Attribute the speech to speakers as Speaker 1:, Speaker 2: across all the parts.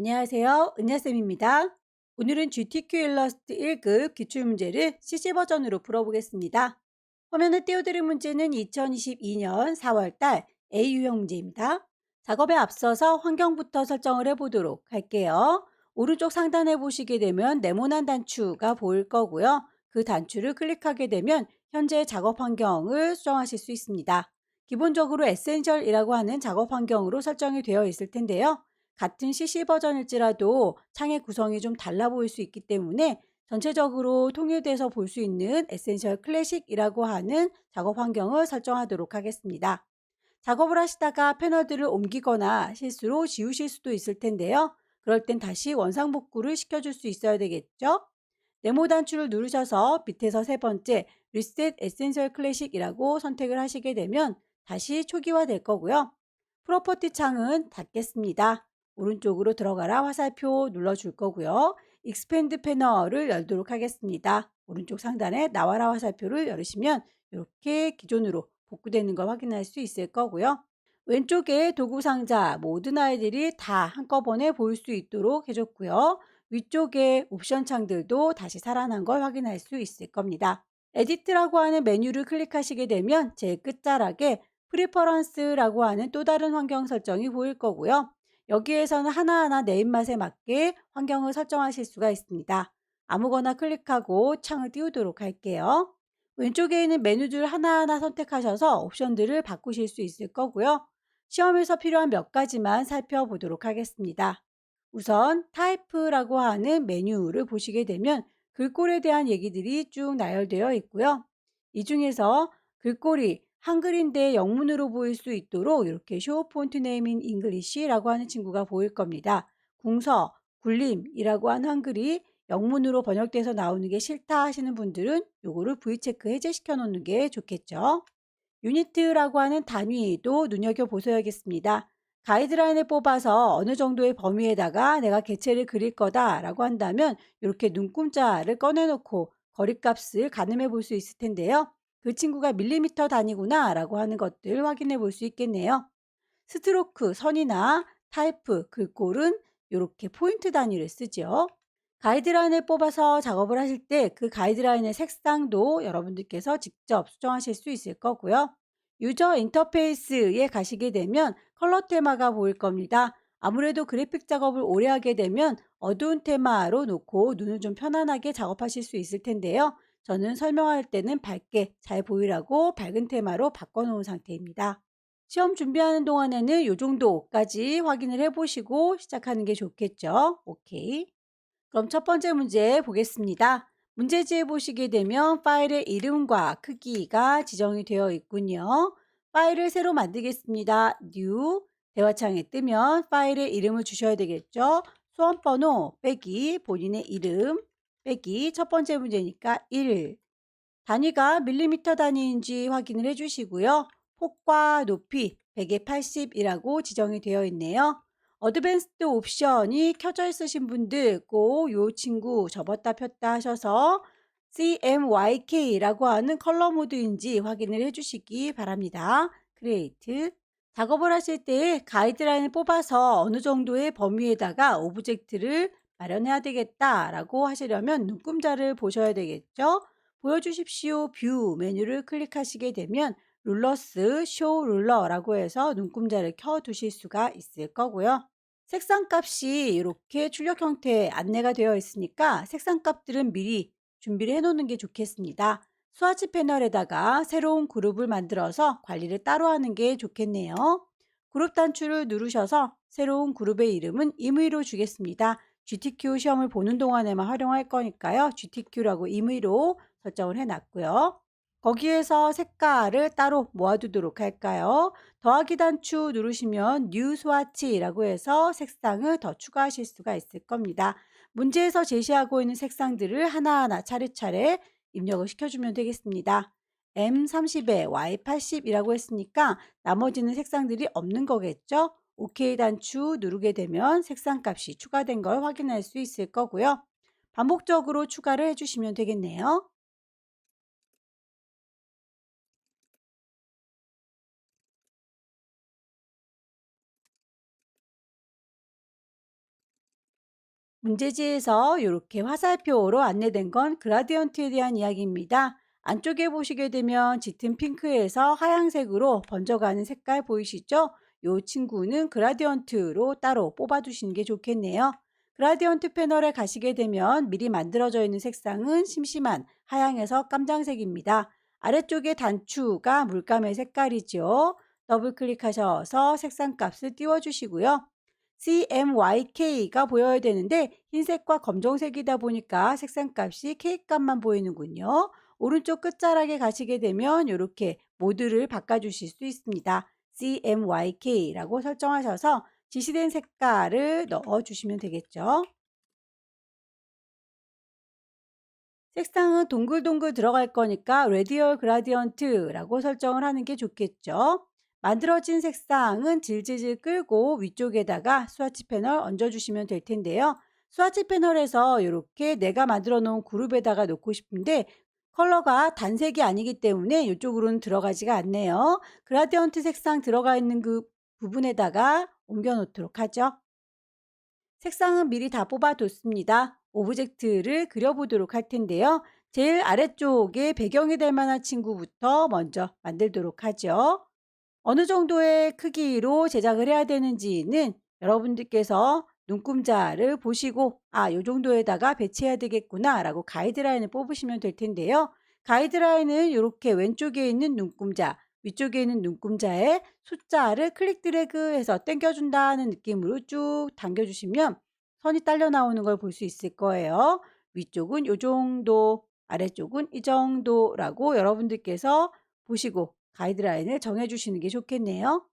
Speaker 1: 안녕하세요. 은하쌤입니다. 오늘은 GTQ 일러스트 1급 기출문제를 CC 버전으로 풀어보겠습니다. 화면에 띄워드린 문제는 2022년 4월달 A 유형 문제입니다. 작업에 앞서서 환경부터 설정을 해보도록 할게요. 오른쪽 상단에 보시게 되면 네모난 단추가 보일 거고요. 그 단추를 클릭하게 되면 현재 작업 환경을 수정하실 수 있습니다. 기본적으로 에센셜이라고 하는 작업 환경으로 설정이 되어 있을 텐데요. 같은 CC 버전일지라도 창의 구성이 좀 달라 보일 수 있기 때문에 전체적으로 통일돼서 볼 수 있는 에센셜 클래식이라고 하는 작업 환경을 설정하도록 하겠습니다. 작업을 하시다가 패널들을 옮기거나 실수로 지우실 수도 있을 텐데요. 그럴 땐 다시 원상복구를 시켜줄 수 있어야 되겠죠? 네모 단추를 누르셔서 밑에서 세 번째 리셋 에센셜 클래식이라고 선택을 하시게 되면 다시 초기화 될 거고요. 프로퍼티 창은 닫겠습니다. 오른쪽으로 들어가라 화살표 눌러줄 거고요. 익스펜드 패널을 열도록 하겠습니다. 오른쪽 상단에 나와라 화살표를 열으시면 이렇게 기존으로 복구되는 걸 확인할 수 있을 거고요. 왼쪽에 도구 상자 모든 아이들이 다 한꺼번에 보일 수 있도록 해줬고요. 위쪽에 옵션 창들도 다시 살아난 걸 확인할 수 있을 겁니다. 에디트라고 하는 메뉴를 클릭하시게 되면 제일 끝자락에 프리퍼런스라고 하는 또 다른 환경 설정이 보일 거고요. 여기에서는 하나하나 내 입맛에 맞게 환경을 설정하실 수가 있습니다. 아무거나 클릭하고 창을 띄우도록 할게요. 왼쪽에 있는 메뉴들 하나하나 선택하셔서 옵션들을 바꾸실 수 있을 거고요. 시험에서 필요한 몇 가지만 살펴보도록 하겠습니다. 우선 타입라고 하는 메뉴를 보시게 되면 글꼴에 대한 얘기들이 쭉 나열되어 있고요. 이 중에서 글꼴이 한글인데 영문으로 보일 수 있도록 이렇게 show font name in English라고 하는 친구가 보일 겁니다. 궁서, 굴림이라고 하는 한글이 영문으로 번역돼서 나오는 게 싫다 하시는 분들은 요거를 V체크 해제시켜 놓는 게 좋겠죠. 유니트라고 하는 단위도 눈여겨보셔야겠습니다. 가이드라인을 뽑아서 어느 정도의 범위에다가 내가 개체를 그릴 거다라고 한다면 이렇게 눈금자를 꺼내놓고 거리값을 가늠해 볼 수 있을 텐데요. 그 친구가 밀리미터 단위구나 라고 하는 것들 확인해 볼 수 있겠네요. 스트로크, 선이나 타이프, 글꼴은 이렇게 포인트 단위를 쓰죠. 가이드라인을 뽑아서 작업을 하실 때 그 가이드라인의 색상도 여러분들께서 직접 수정하실 수 있을 거고요. 유저 인터페이스에 가시게 되면 컬러 테마가 보일 겁니다. 아무래도 그래픽 작업을 오래 하게 되면 어두운 테마로 놓고 눈을 좀 편안하게 작업하실 수 있을 텐데요. 저는 설명할 때는 밝게 잘 보이라고 밝은 테마로 바꿔놓은 상태입니다. 시험 준비하는 동안에는 이 정도까지 확인을 해보시고 시작하는 게 좋겠죠. 오케이. 그럼 첫 번째 문제 보겠습니다. 문제지에 보시게 되면 파일의 이름과 크기가 지정이 되어 있군요. 파일을 새로 만들겠습니다. New 대화창에 뜨면 파일의 이름을 주셔야 되겠죠. 수험번호 빼기 본인의 이름 빼기 첫 번째 문제니까 1 단위가 밀리미터 단위인지 확인을 해주시고요. 폭과 높이 100에 80이라고 지정이 되어 있네요. 어드밴스드 옵션이 켜져 있으신 분들 꼭 요 친구 접었다 폈다 하셔서 CMYK라고 하는 컬러 모드인지 확인을 해주시기 바랍니다. 크리에이트 작업을 하실 때 가이드라인을 뽑아서 어느 정도의 범위에다가 오브젝트를 마련해야 되겠다라고 하시려면 눈금자를 보셔야 되겠죠. 보여주십시오 뷰 메뉴를 클릭하시게 되면 룰러스 쇼 룰러라고 해서 눈금자를 켜 두실 수가 있을 거고요. 색상 값이 이렇게 출력 형태의 안내가 되어 있으니까 색상 값들은 미리 준비를 해 놓는 게 좋겠습니다. 스와치 패널에다가 새로운 그룹을 만들어서 관리를 따로 하는 게 좋겠네요. 그룹 단추를 누르셔서 새로운 그룹의 이름은 임의로 주겠습니다. GTQ 시험을 보는 동안에만 활용할 거니까요. GTQ라고 임의로 설정을 해놨고요. 거기에서 색깔을 따로 모아두도록 할까요? 더하기 단추 누르시면 뉴 스와치라고 해서 색상을 더 추가하실 수가 있을 겁니다. 문제에서 제시하고 있는 색상들을 하나하나 차례차례 입력을 시켜주면 되겠습니다. M30에 Y80이라고 했으니까 나머지는 색상들이 없는 거겠죠? OK 단추 누르게 되면 색상 값이 추가된 걸 확인할 수 있을 거고요. 반복적으로 추가를 해주시면 되겠네요. 문제지에서 이렇게 화살표로 안내된 건 그라디언트에 대한 이야기입니다. 안쪽에 보시게 되면 짙은 핑크에서 하얀색으로 번져가는 색깔 보이시죠? 이 친구는 그라디언트로 따로 뽑아두시는 게 좋겠네요. 그라디언트 패널에 가시게 되면 미리 만들어져 있는 색상은 심심한 하양에서 깜장색입니다. 아래쪽에 단추가 물감의 색깔이죠. 더블 클릭하셔서 색상 값을 띄워주시고요. CMYK가 보여야 되는데 흰색과 검정색이다 보니까 색상값이 K값만 보이는군요. 오른쪽 끝자락에 가시게 되면 이렇게 모드를 바꿔주실 수 있습니다. CMYK라고 설정하셔서 지시된 색깔을 넣어주시면 되겠죠. 색상은 동글동글 들어갈 거니까 레디얼 그라디언트라고 설정을 하는 게 좋겠죠. 만들어진 색상은 질질질 끌고 위쪽에다가 스와치 패널 얹어주시면 될 텐데요. 스와치 패널에서 이렇게 내가 만들어 놓은 그룹에다가 놓고 싶은데 컬러가 단색이 아니기 때문에 이쪽으로는 들어가지가 않네요. 그라디언트 색상 들어가 있는 그 부분에다가 옮겨 놓도록 하죠. 색상은 미리 다 뽑아뒀습니다. 오브젝트를 그려보도록 할 텐데요. 제일 아래쪽에 배경이 될 만한 친구부터 먼저 만들도록 하죠. 어느 정도의 크기로 제작을 해야 되는지는 여러분들께서 눈금자를 보시고 요 정도에다가 배치해야 되겠구나 라고 가이드라인을 뽑으시면 될 텐데요. 가이드라인은 이렇게 왼쪽에 있는 눈금자, 위쪽에 있는 눈금자에 숫자를 클릭 드래그해서 당겨준다는 느낌으로 쭉 당겨주시면 선이 딸려 나오는 걸 볼 수 있을 거예요. 위쪽은 이 정도, 아래쪽은 이 정도라고 여러분들께서 보시고 가이드라인을 정해주시는 게 좋겠네요.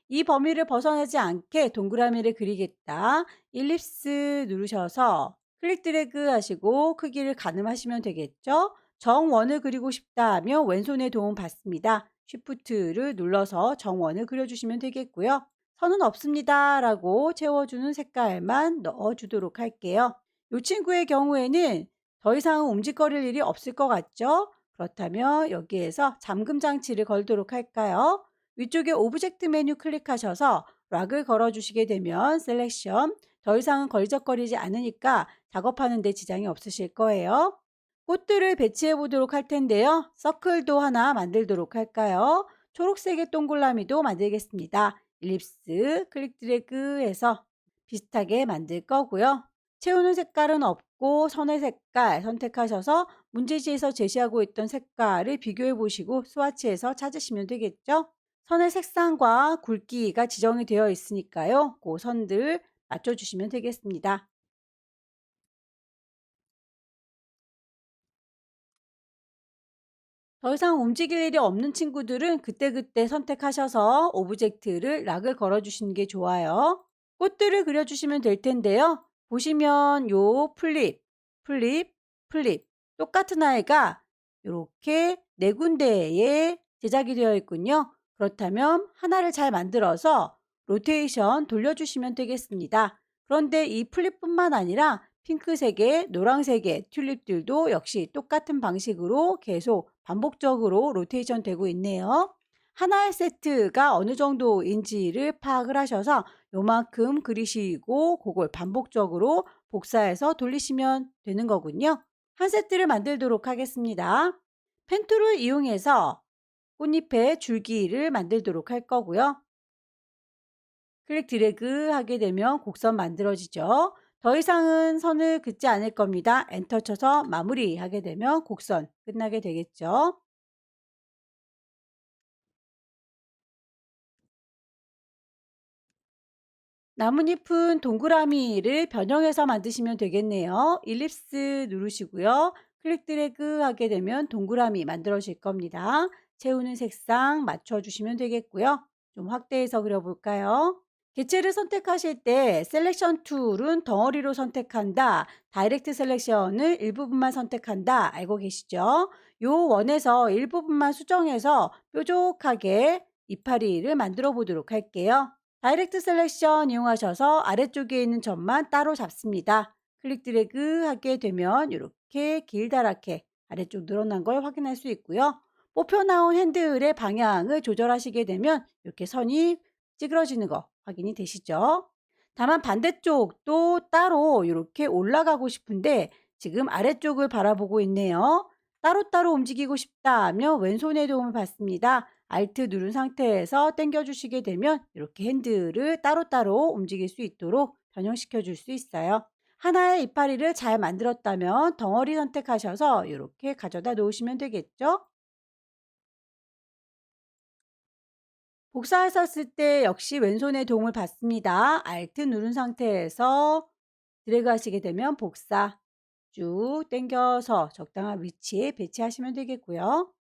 Speaker 1: 이 범위를 벗어나지 않게 동그라미를 그리겠다. 일립스 누르셔서 클릭 드래그 하시고 크기를 가늠하시면 되겠죠. 정원을 그리고 싶다 하면 왼손의 도움 받습니다. 쉬프트를 눌러서 정원을 그려주시면 되겠고요. 선은 없습니다 라고 채워주는 색깔만 넣어주도록 할게요. 이 친구의 경우에는 더 이상 움직거릴 일이 없을 것 같죠? 그렇다면 여기에서 잠금 장치를 걸도록 할까요? 위쪽에 오브젝트 메뉴 클릭하셔서 락을 걸어주시게 되면 셀렉션, 더 이상은 걸적거리지 않으니까 작업하는 데 지장이 없으실 거예요. 꽃들을 배치해 보도록 할 텐데요. 서클도 하나 만들도록 할까요? 초록색의 동글라미도 만들겠습니다. 일립스 클릭 드래그 해서 비슷하게 만들 거고요. 채우는 색깔은 없고 선의 색깔 선택하셔서 문제지에서 제시하고 있던 색깔을 비교해 보시고 스와치해서 찾으시면 되겠죠. 선의 색상과 굵기가 지정이 되어 있으니까요. 그 선들 맞춰주시면 되겠습니다. 더 이상 움직일 일이 없는 친구들은 그때그때 선택하셔서 오브젝트를 락을 걸어주시는 게 좋아요. 꽃들을 그려주시면 될 텐데요. 보시면 요 플립, 플립, 플립 똑같은 아이가 이렇게 네 군데에 제작이 되어 있군요. 그렇다면 하나를 잘 만들어서 로테이션 돌려주시면 되겠습니다. 그런데 이 플립뿐만 아니라 핑크색의 노란색의 튤립들도 역시 똑같은 방식으로 계속 반복적으로 로테이션 되고 있네요. 하나의 세트가 어느 정도인지를 파악을 하셔서 요만큼 그리시고 그걸 반복적으로 복사해서 돌리시면 되는 거군요. 한 세트를 만들도록 하겠습니다. 펜툴을 이용해서 꽃잎의 줄기를 만들도록 할 거고요. 클릭 드래그 하게 되면 곡선 만들어지죠. 더 이상은 선을 긋지 않을 겁니다. 엔터 쳐서 마무리하게 되면 곡선 끝나게 되겠죠. 나뭇잎은 동그라미를 변형해서 만드시면 되겠네요. 일립스 누르시고요. 클릭 드래그 하게 되면 동그라미 만들어질 겁니다. 채우는 색상 맞춰주시면 되겠고요. 좀 확대해서 그려볼까요? 개체를 선택하실 때 셀렉션 툴은 덩어리로 선택한다. 다이렉트 셀렉션을 일부분만 선택한다. 알고 계시죠? 요 원에서 일부분만 수정해서 뾰족하게 이파리를 만들어 보도록 할게요. 다이렉트 셀렉션 이용하셔서 아래쪽에 있는 점만 따로 잡습니다. 클릭 드래그 하게 되면 이렇게 길다랗게 아래쪽 늘어난 걸 확인할 수 있고요. 뽑혀 나온 핸들의 방향을 조절하시게 되면 이렇게 선이 찌그러지는 거 확인이 되시죠? 다만 반대쪽도 따로 이렇게 올라가고 싶은데 지금 아래쪽을 바라보고 있네요. 따로따로 움직이고 싶다 하면 왼손의 도움을 받습니다. Alt 누른 상태에서 당겨 주시게 되면 이렇게 핸들을 따로따로 움직일 수 있도록 변형시켜 줄 수 있어요. 하나의 이파리를 잘 만들었다면 덩어리 선택하셔서 이렇게 가져다 놓으시면 되겠죠? 복사하셨을 때 역시 왼손의 도움을 받습니다. Alt 누른 상태에서 드래그 하시게 되면 복사 쭉 당겨서 적당한 위치에 배치하시면 되겠고요.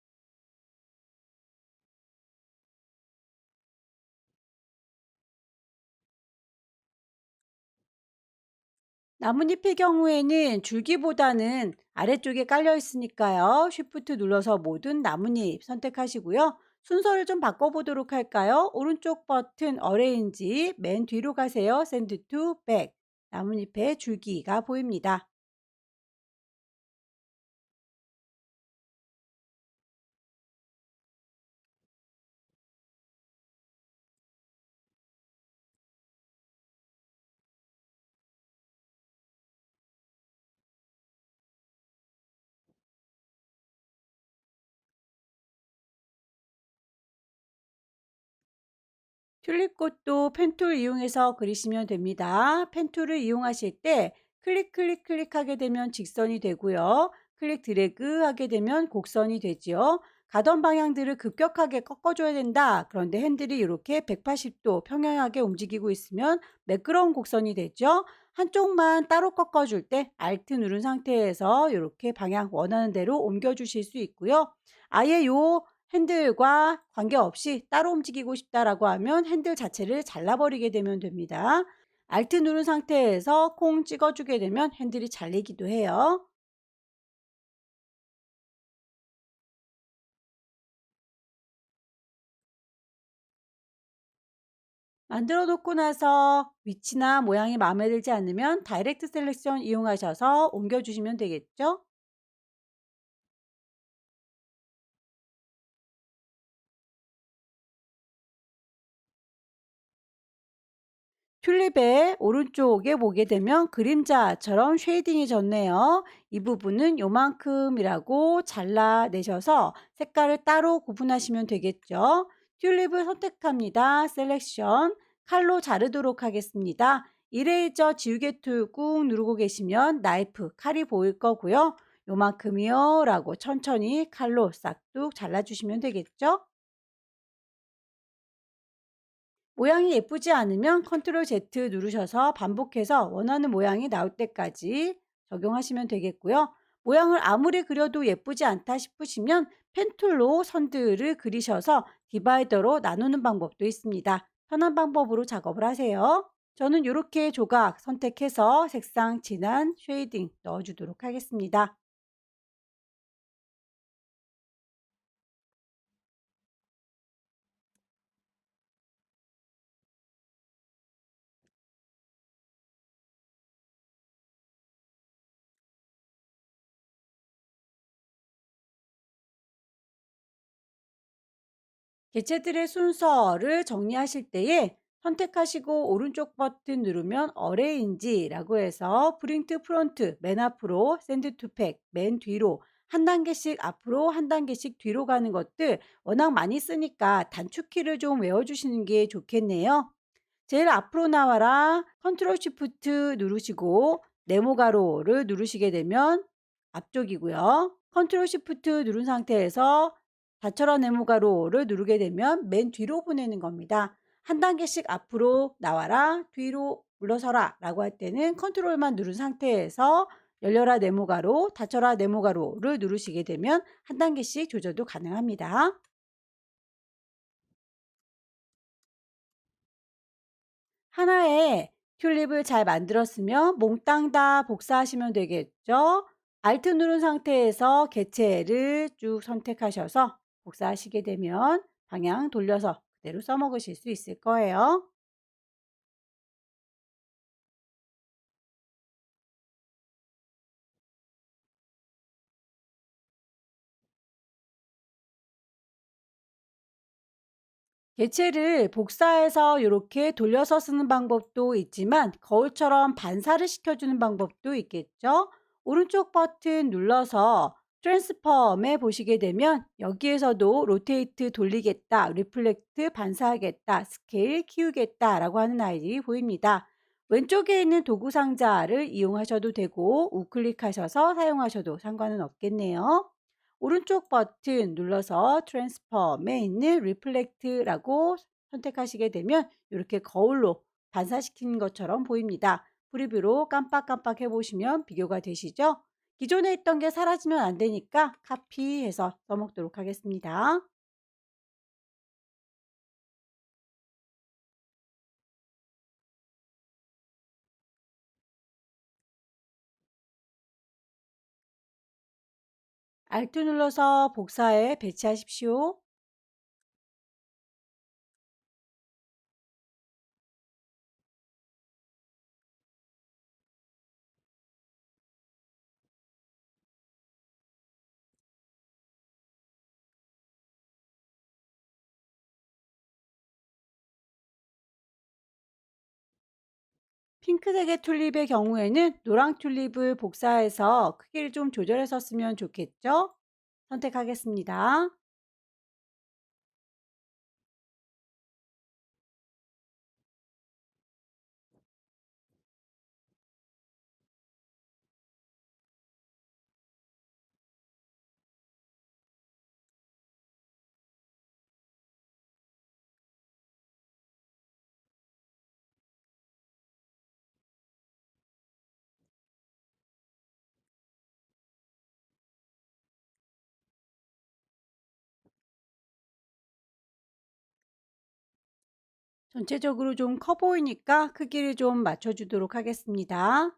Speaker 1: 나뭇잎의 경우에는 줄기보다는 아래쪽에 깔려 있으니까요. Shift 눌러서 모든 나뭇잎 선택하시고요. 순서를 좀 바꿔보도록 할까요? 오른쪽 버튼 어레인지 맨 뒤로 가세요. Send to back. 나뭇잎의 줄기가 보입니다. 튤립꽃도 펜툴 이용해서 그리시면 됩니다. 펜툴을 이용하실 때 클릭하게 되면 직선이 되고요. 클릭 드래그 하게 되면 곡선이 되지요. 가던 방향들을 급격하게 꺾어줘야 된다. 그런데 핸들이 이렇게 180도 평행하게 움직이고 있으면 매끄러운 곡선이 되죠. 한쪽만 따로 꺾어줄 때 Alt 누른 상태에서 이렇게 방향 원하는 대로 옮겨주실 수 있고요. 아예 요 핸들과 관계없이 따로 움직이고 싶다라고 하면 핸들 자체를 잘라버리게 되면 됩니다. Alt 누른 상태에서 콩 찍어주게 되면 핸들이 잘리기도 해요. 만들어 놓고 나서 위치나 모양이 마음에 들지 않으면 다이렉트 셀렉션 이용하셔서 옮겨주시면 되겠죠? 튤립의 오른쪽에 보게 되면 그림자처럼 쉐이딩이 졌네요. 이 부분은 요만큼이라고 잘라내셔서 색깔을 따로 구분하시면 되겠죠. 튤립을 선택합니다. 셀렉션, 칼로 자르도록 하겠습니다. 이레이저 지우개 툴 꾹 누르고 계시면 나이프, 칼이 보일 거고요. 요만큼이요 라고 천천히 칼로 싹둑 잘라주시면 되겠죠. 모양이 예쁘지 않으면 컨트롤 Z 누르셔서 반복해서 원하는 모양이 나올 때까지 적용하시면 되겠고요. 모양을 아무리 그려도 예쁘지 않다 싶으시면 펜툴로 선들을 그리셔서 디바이더로 나누는 방법도 있습니다. 편한 방법으로 작업을 하세요. 저는 이렇게 조각 선택해서 색상 진한 쉐이딩 넣어주도록 하겠습니다. 개체들의 순서를 정리하실 때에 선택하시고 오른쪽 버튼 누르면 어레인지라고 해서 프린트 프론트 맨 앞으로 샌드 투팩 맨 뒤로 한 단계씩 앞으로 한 단계씩 뒤로 가는 것들 워낙 많이 쓰니까 단축키를 좀 외워주시는 게 좋겠네요. 제일 앞으로 나와라 컨트롤 쉬프트 누르시고 네모 가로를 누르시게 되면 앞쪽이고요. 컨트롤 쉬프트 누른 상태에서 닫혀라 네모 가로를 누르게 되면 맨 뒤로 보내는 겁니다. 한 단계씩 앞으로 나와라 뒤로 물러서라 라고 할 때는 컨트롤만 누른 상태에서 열려라 네모 가로 닫혀라 네모 가로를 누르시게 되면 한 단계씩 조절도 가능합니다. 하나의 튤립을 잘 만들었으면 몽땅 다 복사하시면 되겠죠. Alt 누른 상태에서 개체를 쭉 선택하셔서 복사하시게 되면 방향 돌려서 그대로 써먹으실 수 있을 거예요. 개체를 복사해서 이렇게 돌려서 쓰는 방법도 있지만 거울처럼 반사를 시켜주는 방법도 있겠죠. 오른쪽 버튼 눌러서 트랜스폼에 보시게 되면 여기에서도 로테이트 돌리겠다, 리플렉트 반사하겠다, 스케일 키우겠다 라고 하는 아이들이 보입니다. 왼쪽에 있는 도구 상자를 이용하셔도 되고 우클릭하셔서 사용하셔도 상관은 없겠네요. 오른쪽 버튼 눌러서 트랜스폼에 있는 리플렉트라고 선택하시게 되면 이렇게 거울로 반사시키는 것처럼 보입니다. 프리뷰로 깜빡깜빡 해보시면 비교가 되시죠? 기존에 있던 게 사라지면 안 되니까 카피해서 써먹도록 하겠습니다. Alt 눌러서 복사해 배치하십시오. 핑크색의 튤립의 경우에는 노랑 튤립을 복사해서 크기를 좀 조절해서 쓰면 좋겠죠? 선택하겠습니다. 전체적으로 좀 커 보이니까 크기를 좀 맞춰주도록 하겠습니다.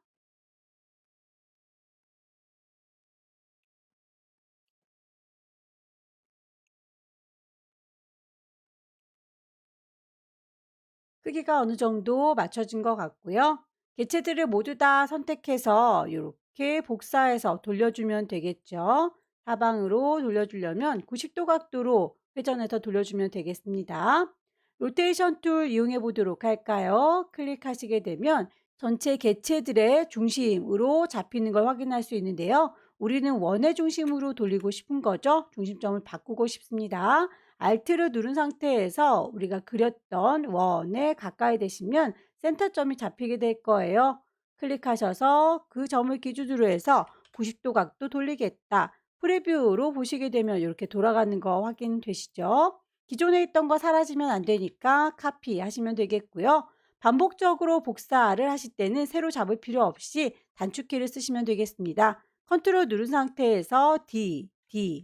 Speaker 1: 크기가 어느 정도 맞춰진 것 같고요. 개체들을 모두 다 선택해서 이렇게 복사해서 돌려주면 되겠죠. 사방으로 돌려주려면 90도 각도로 회전해서 돌려주면 되겠습니다. 로테이션 툴 이용해 보도록 할까요? 클릭하시게 되면 전체 개체들의 중심으로 잡히는 걸 확인할 수 있는데요. 우리는 원의 중심으로 돌리고 싶은 거죠. 중심점을 바꾸고 싶습니다. Alt를 누른 상태에서 우리가 그렸던 원에 가까이 되시면 센터점이 잡히게 될 거예요. 클릭하셔서 그 점을 기준으로 해서 90도 각도 돌리겠다. 프리뷰로 보시게 되면 이렇게 돌아가는 거 확인되시죠? 기존에 있던 거 사라지면 안 되니까 카피 하시면 되겠고요. 반복적으로 복사를 하실 때는 세로 잡을 필요 없이 단축키를 쓰시면 되겠습니다. 컨트롤 누른 상태에서 D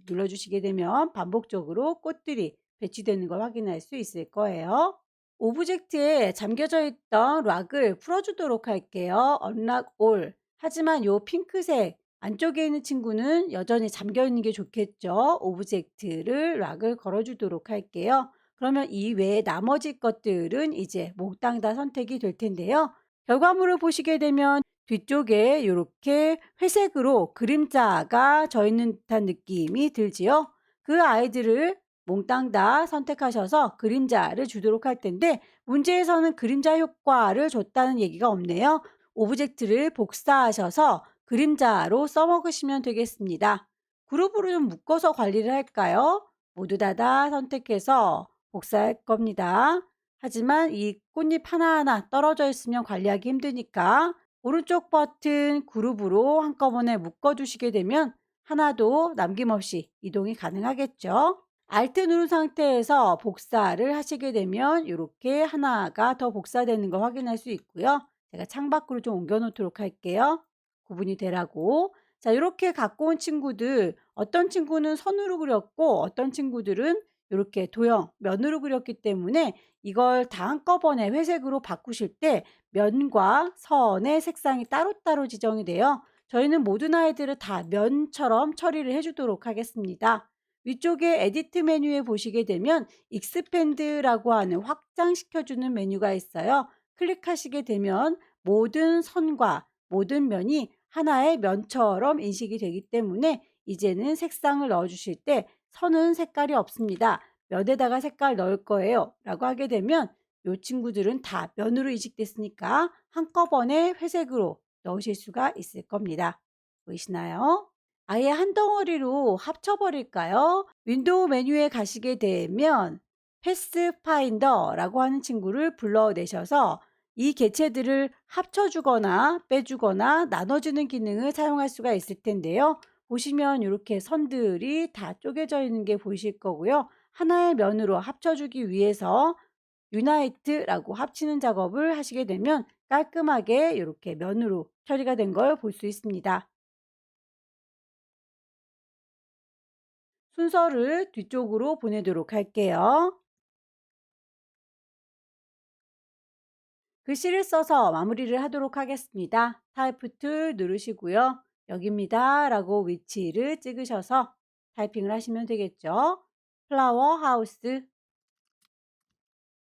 Speaker 1: 눌러주시게 되면 반복적으로 꽃들이 배치되는 걸 확인할 수 있을 거예요. 오브젝트에 잠겨져 있던 락을 풀어주도록 할게요. Unlock All. 하지만 이 핑크색 안쪽에 있는 친구는 여전히 잠겨 있는 게 좋겠죠. 오브젝트를 락을 걸어주도록 할게요. 그러면 이 외에 나머지 것들은 이제 몽땅 다 선택이 될 텐데요. 결과물을 보시게 되면 뒤쪽에 이렇게 회색으로 그림자가 져 있는 듯한 느낌이 들지요. 그 아이들을 몽땅 다 선택하셔서 그림자를 주도록 할 텐데 문제에서는 그림자 효과를 줬다는 얘기가 없네요. 오브젝트를 복사하셔서 그림자로 써먹으시면 되겠습니다. 그룹으로 좀 묶어서 관리를 할까요? 모두 다 선택해서 복사할 겁니다. 하지만 이 꽃잎 하나하나 떨어져 있으면 관리하기 힘드니까 오른쪽 버튼 그룹으로 한꺼번에 묶어주시게 되면 하나도 남김없이 이동이 가능하겠죠. Alt 누른 상태에서 복사를 하시게 되면 이렇게 하나가 더 복사되는 걸 확인할 수 있고요. 제가 창밖으로 좀 옮겨 놓도록 할게요. 구분이 되라고. 자, 이렇게 갖고 온 친구들, 어떤 친구는 선으로 그렸고 어떤 친구들은 이렇게 도형, 면으로 그렸기 때문에 이걸 다 한꺼번에 회색으로 바꾸실 때 면과 선의 색상이 따로따로 지정이 돼요. 저희는 모든 아이들을 다 면처럼 처리를 해주도록 하겠습니다. 위쪽에 에디트 메뉴에 보시게 되면 익스펜드라고 하는 확장시켜주는 메뉴가 있어요. 클릭하시게 되면 모든 선과 모든 면이 하나의 면처럼 인식이 되기 때문에 이제는 색상을 넣어주실 때 선은 색깔이 없습니다. 면에다가 색깔 넣을 거예요 라고 하게 되면 이 친구들은 다 면으로 이식됐으니까 한꺼번에 회색으로 넣으실 수가 있을 겁니다. 보이시나요? 아예 한 덩어리로 합쳐버릴까요? 윈도우 메뉴에 가시게 되면 패스파인더라고 하는 친구를 불러내셔서 이 객체들을 합쳐주거나 빼주거나 나눠주는 기능을 사용할 수가 있을 텐데요. 보시면 이렇게 선들이 다 쪼개져 있는 게 보이실 거고요. 하나의 면으로 합쳐주기 위해서 유나이트라고 합치는 작업을 하시게 되면 깔끔하게 이렇게 면으로 처리가 된 걸 볼 수 있습니다. 순서를 뒤쪽으로 보내도록 할게요. 글씨를 써서 마무리를 하도록 하겠습니다. 타이프 툴 누르시고요. 여기입니다 라고 위치를 찍으셔서 타이핑을 하시면 되겠죠. 플라워 하우스.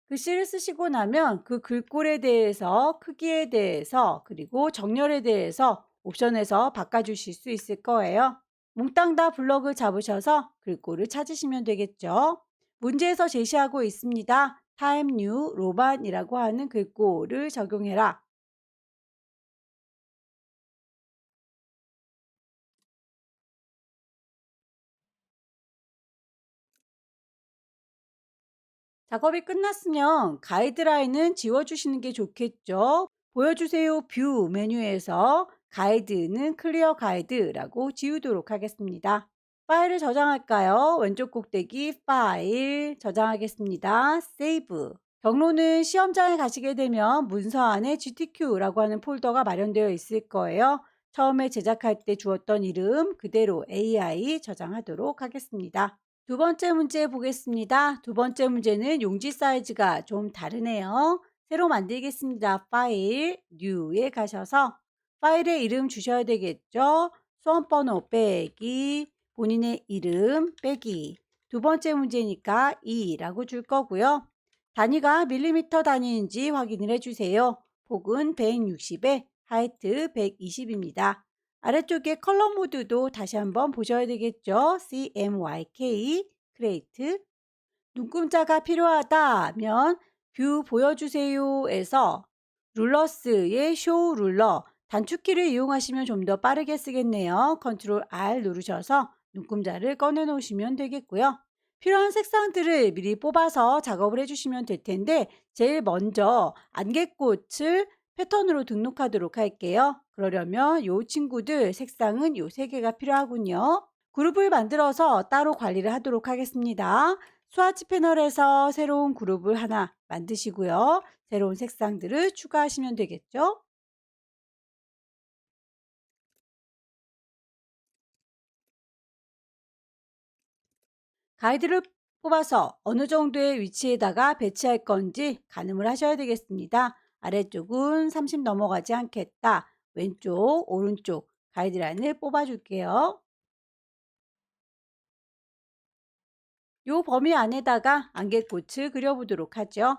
Speaker 1: 글씨를 쓰시고 나면 그 글꼴에 대해서, 크기에 대해서, 그리고 정렬에 대해서 옵션에서 바꿔주실 수 있을 거예요. 몽땅 다 블럭을 잡으셔서 글꼴을 찾으시면 되겠죠. 문제에서 제시하고 있습니다. 타임 뉴 로만이라고 하는 글꼴을 적용해라. 작업이 끝났으면 가이드라인은 지워주시는 게 좋겠죠. 보여주세요 뷰 메뉴에서 가이드는 클리어 가이드라고 지우도록 하겠습니다. 파일을 저장할까요? 왼쪽 꼭대기 파일 저장하겠습니다. 세이브. 경로는 시험장에 가시게 되면 문서 안에 GTQ라고 하는 폴더가 마련되어 있을 거예요. 처음에 제작할 때 주었던 이름 그대로 AI 저장하도록 하겠습니다. 두 번째 문제 보겠습니다. 두 번째 문제는 용지 사이즈가 좀 다르네요. 새로 만들겠습니다. 파일, New에 가셔서 파일의 이름 주셔야 되겠죠. 수험번호 빼기, 본인의 이름 빼기. 두 번째 문제니까 2라고 줄 거고요. 단위가 밀리미터 단위인지 확인을 해주세요. 폭은 160에 하이트 120입니다. 아래쪽에 컬러 모드도 다시 한번 보셔야 되겠죠. CMYK, 크레이트. 눈금자가 필요하다면 뷰 보여주세요에서 룰러스의 쇼 룰러 단축키를 이용하시면 좀 더 빠르게 쓰겠네요. 컨트롤 R 누르셔서 눈금자를 꺼내 놓으시면 되겠고요. 필요한 색상들을 미리 뽑아서 작업을 해주시면 될 텐데 제일 먼저 안개꽃을 패턴으로 등록하도록 할게요. 그러려면 이 친구들 색상은 이 세 개가 필요하군요. 그룹을 만들어서 따로 관리를 하도록 하겠습니다. 스와치 패널에서 새로운 그룹을 하나 만드시고요. 새로운 색상들을 추가하시면 되겠죠. 가이드를 뽑아서 어느 정도의 위치에다가 배치할 건지 가늠을 하셔야 되겠습니다. 아래쪽은 30 넘어가지 않겠다. 왼쪽, 오른쪽 가이드라인을 뽑아줄게요. 요 범위 안에다가 안개꽃을 그려보도록 하죠.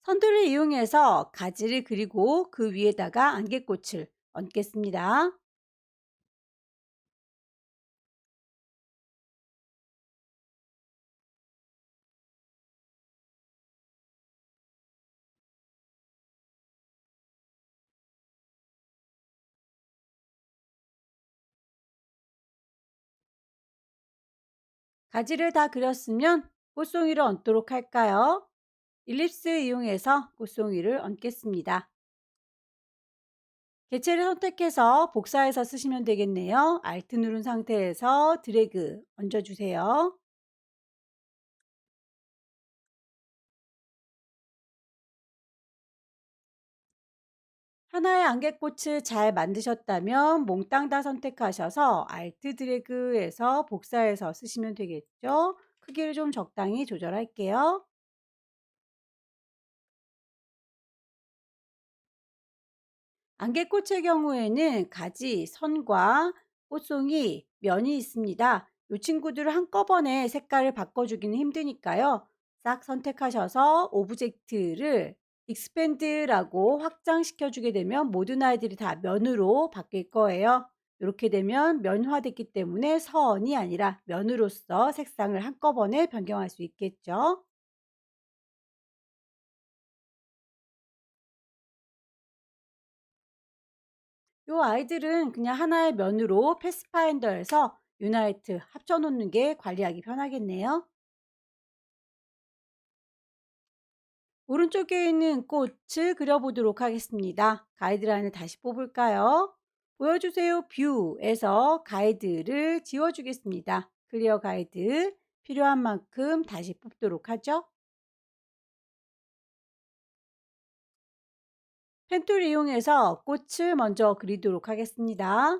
Speaker 1: 선들을 이용해서 가지를 그리고 그 위에다가 안개꽃을 얹겠습니다. 가지를 다 그렸으면 꽃송이를 얹도록 할까요? 일립스 이용해서 꽃송이를 얹겠습니다. 개체를 선택해서 복사해서 쓰시면 되겠네요. Alt 누른 상태에서 드래그 얹어주세요. 하나의 안개꽃을 잘 만드셨다면 몽땅 다 선택하셔서 Alt 드래그해서 복사해서 쓰시면 되겠죠. 크기를 좀 적당히 조절할게요. 안개꽃의 경우에는 가지, 선과 꽃송이, 면이 있습니다. 이 친구들을 한꺼번에 색깔을 바꿔주기는 힘드니까요. 싹 선택하셔서 오브젝트를 익스펜드라고 확장시켜 주게 되면 모든 아이들이 다 면으로 바뀔 거예요. 이렇게 되면 면화됐기 때문에 선이 아니라 면으로서 색상을 한꺼번에 변경할 수 있겠죠. 요 아이들은 그냥 하나의 면으로 패스파인더에서 유나이트 합쳐 놓는 게 관리하기 편하겠네요. 오른쪽에 있는 꽃을 그려보도록 하겠습니다. 가이드라인을 다시 뽑을까요? 보여주세요 뷰에서 가이드를 지워주겠습니다. 클리어 가이드 필요한 만큼 다시 뽑도록 하죠. 펜툴 이용해서 꽃을 먼저 그리도록 하겠습니다.